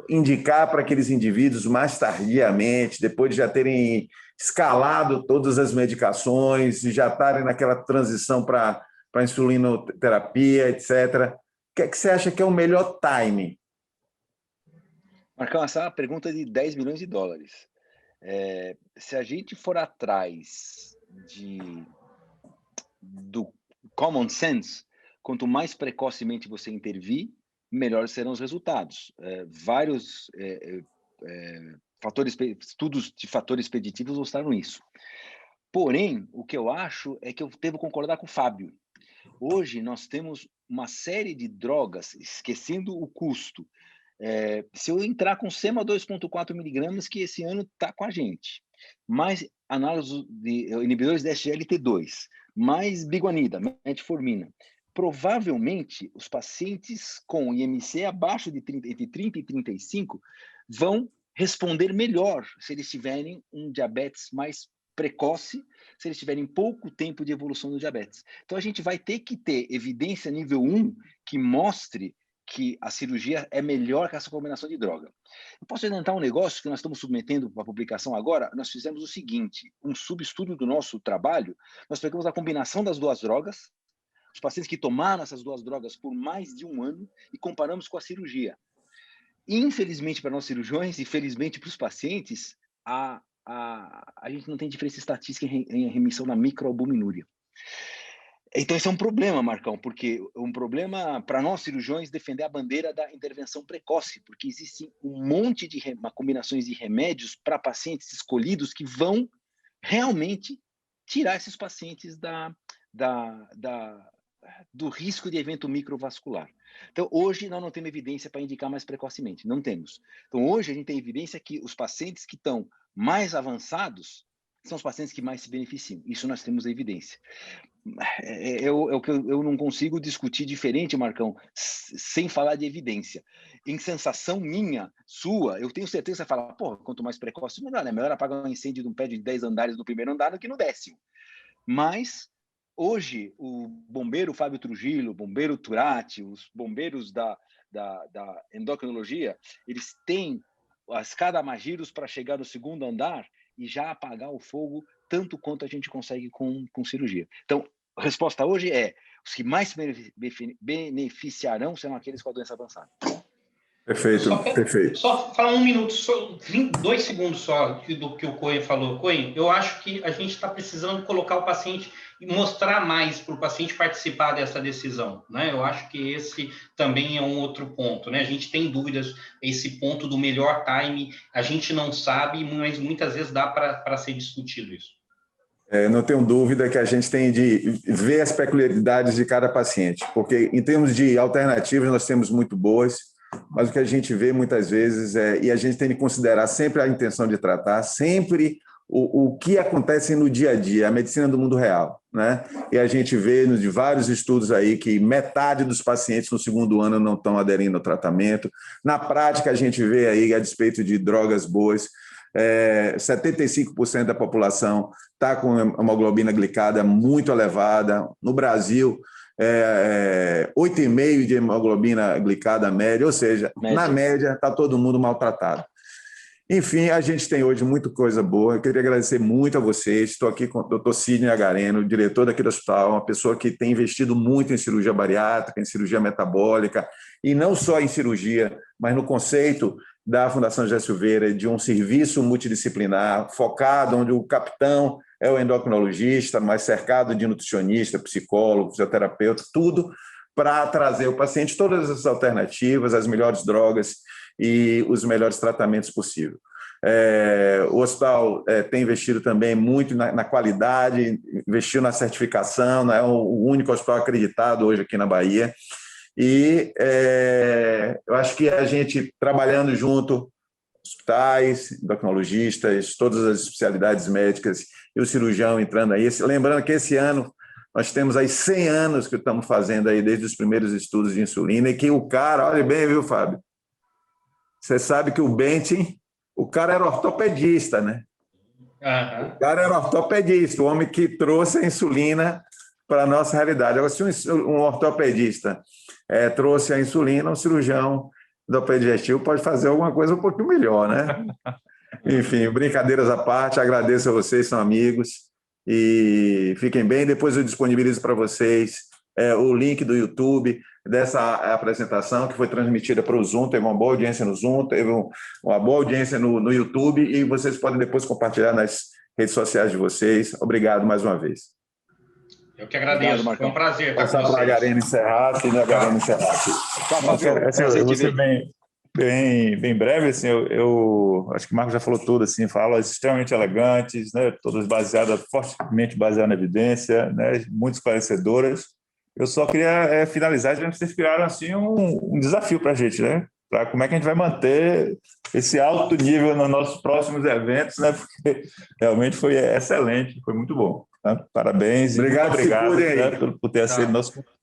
indicar para aqueles indivíduos mais tardiamente, depois de já terem escalado todas as medicações e já estarem naquela transição para insulinoterapia, etc. O que é que você acha que é o melhor timing? Marcão, essa é uma pergunta de 10 milhões de dólares. Se a gente for atrás do common sense, quanto mais precocemente você intervir, melhores serão os resultados. Vários estudos de fatores preditivos mostraram isso. Porém, o que eu acho é que eu devo concordar com o Fábio. Hoje nós temos uma série de drogas, esquecendo o custo. Se eu entrar com Sema 2,4 miligramas, que esse ano está com a gente, mais análise de inibidores de SGLT2, mais biguanida, metformina, provavelmente os pacientes com IMC abaixo de entre 30 e 35 vão responder melhor se eles tiverem um diabetes mais precoce, se eles tiverem pouco tempo de evolução do diabetes. Então a gente vai ter que ter evidência nível 1 que mostre que a cirurgia é melhor que essa combinação de droga. Eu posso adiantar um negócio que nós estamos submetendo para publicação agora. Nós fizemos o seguinte, um subestudo do nosso trabalho, nós pegamos a combinação das duas drogas, os pacientes que tomaram essas duas drogas por mais de 1 ano e comparamos com a cirurgia. Infelizmente para nós cirurgiões e felizmente para os pacientes, a gente não tem diferença estatística em remissão na microalbuminúria. Então, esse é um problema, Marcão, porque é um problema para nós cirurgiões defender a bandeira da intervenção precoce, porque existe um monte de combinações de remédios para pacientes escolhidos que vão realmente tirar esses pacientes do risco de evento microvascular. Então, hoje nós não temos evidência para indicar mais precocemente, não temos. Então, hoje a gente tem evidência que os pacientes que estão mais avançados são os pacientes que mais se beneficiam. Isso nós temos evidência. O que eu não consigo discutir diferente, Marcão, sem falar de evidência. Em sensação minha, sua, eu tenho certeza que você fala, pô, quanto mais precoce, melhor, né? Melhor apagar um incêndio de um prédio de 10 andares no primeiro andar do que no 10º. Mas, hoje, o bombeiro Fábio Trujillo, o bombeiro Turati, os bombeiros da endocrinologia, eles têm as Cadamagiros para chegar no 2º andar e já apagar o fogo tanto quanto a gente consegue com cirurgia. Então, a resposta hoje é: os que mais beneficiarão serão aqueles com a doença avançada. Perfeito, perfeito. Só falar 1 minuto, 2 segundos só do que o Cohen falou. Cohen, eu acho que a gente está precisando colocar o paciente mostrar mais para o paciente participar dessa decisão, né? Eu acho que esse também é um outro ponto, né? A gente tem dúvidas, esse ponto do melhor time, a gente não sabe, mas muitas vezes dá para ser discutido isso. Não tenho dúvida que a gente tem de ver as peculiaridades de cada paciente, porque em termos de alternativas nós temos muito boas, mas o que a gente vê muitas vezes e a gente tem de considerar sempre a intenção de tratar, sempre o que acontece no dia a dia, a medicina do mundo real, né? E a gente vê de vários estudos aí que metade dos pacientes no segundo ano não estão aderindo ao tratamento. Na prática, a gente vê aí, a despeito de drogas boas, 75% da população está com hemoglobina glicada muito elevada. No Brasil, 8,5 de hemoglobina glicada média, ou seja, na média está todo mundo maltratado. Enfim, a gente tem hoje muita coisa boa. Eu queria agradecer muito a vocês. Estou aqui com o Dr. Sidney Agareno, diretor daqui do hospital, uma pessoa que tem investido muito em cirurgia bariátrica, em cirurgia metabólica, e não só em cirurgia, mas no conceito da Fundação José Silveira de um serviço multidisciplinar, focado onde o capitão é o endocrinologista, mas cercado de nutricionista, psicólogo, fisioterapeuta, tudo para trazer ao paciente todas as alternativas, as melhores drogas e os melhores tratamentos possíveis. O hospital tem investido também muito na qualidade, investiu na certificação, é o único hospital acreditado hoje aqui na Bahia. E eu acho que a gente trabalhando junto, hospitais, endocrinologistas, todas as especialidades médicas e o cirurgião entrando aí. Lembrando que esse ano nós temos aí 100 anos que estamos fazendo aí desde os primeiros estudos de insulina e que o cara, olha bem, viu, Fábio? Você sabe que o Bentin, o cara era ortopedista, né? Uhum. O cara era ortopedista, o homem que trouxe a insulina para a nossa realidade. Agora, se um ortopedista trouxe a insulina, um cirurgião do digestivo pode fazer alguma coisa um pouquinho melhor, né? Enfim, brincadeiras à parte, agradeço a vocês, são amigos, e fiquem bem. Depois eu disponibilizo para vocês o link do YouTube dessa apresentação que foi transmitida para o Zoom, teve uma boa audiência no Zoom, teve uma boa audiência no YouTube, e vocês podem depois compartilhar nas redes sociais de vocês. Obrigado mais uma vez. Eu que agradeço, foi um prazer estar com vocês. Para a Garena encerrar, eu vou ser bem breve, assim, eu acho que o Marco já falou tudo, assim, falas extremamente elegantes, né, todas fortemente baseadas na evidência, né, muito esclarecedoras. Eu só queria finalizar, dizendo que vocês criaram assim, um desafio para a gente, né? Para como é que a gente vai manter esse alto nível nos nossos próximos eventos, né? Porque realmente foi excelente, foi muito bom. Tá? Parabéns. Obrigado, né, por ter aceito nosso convite.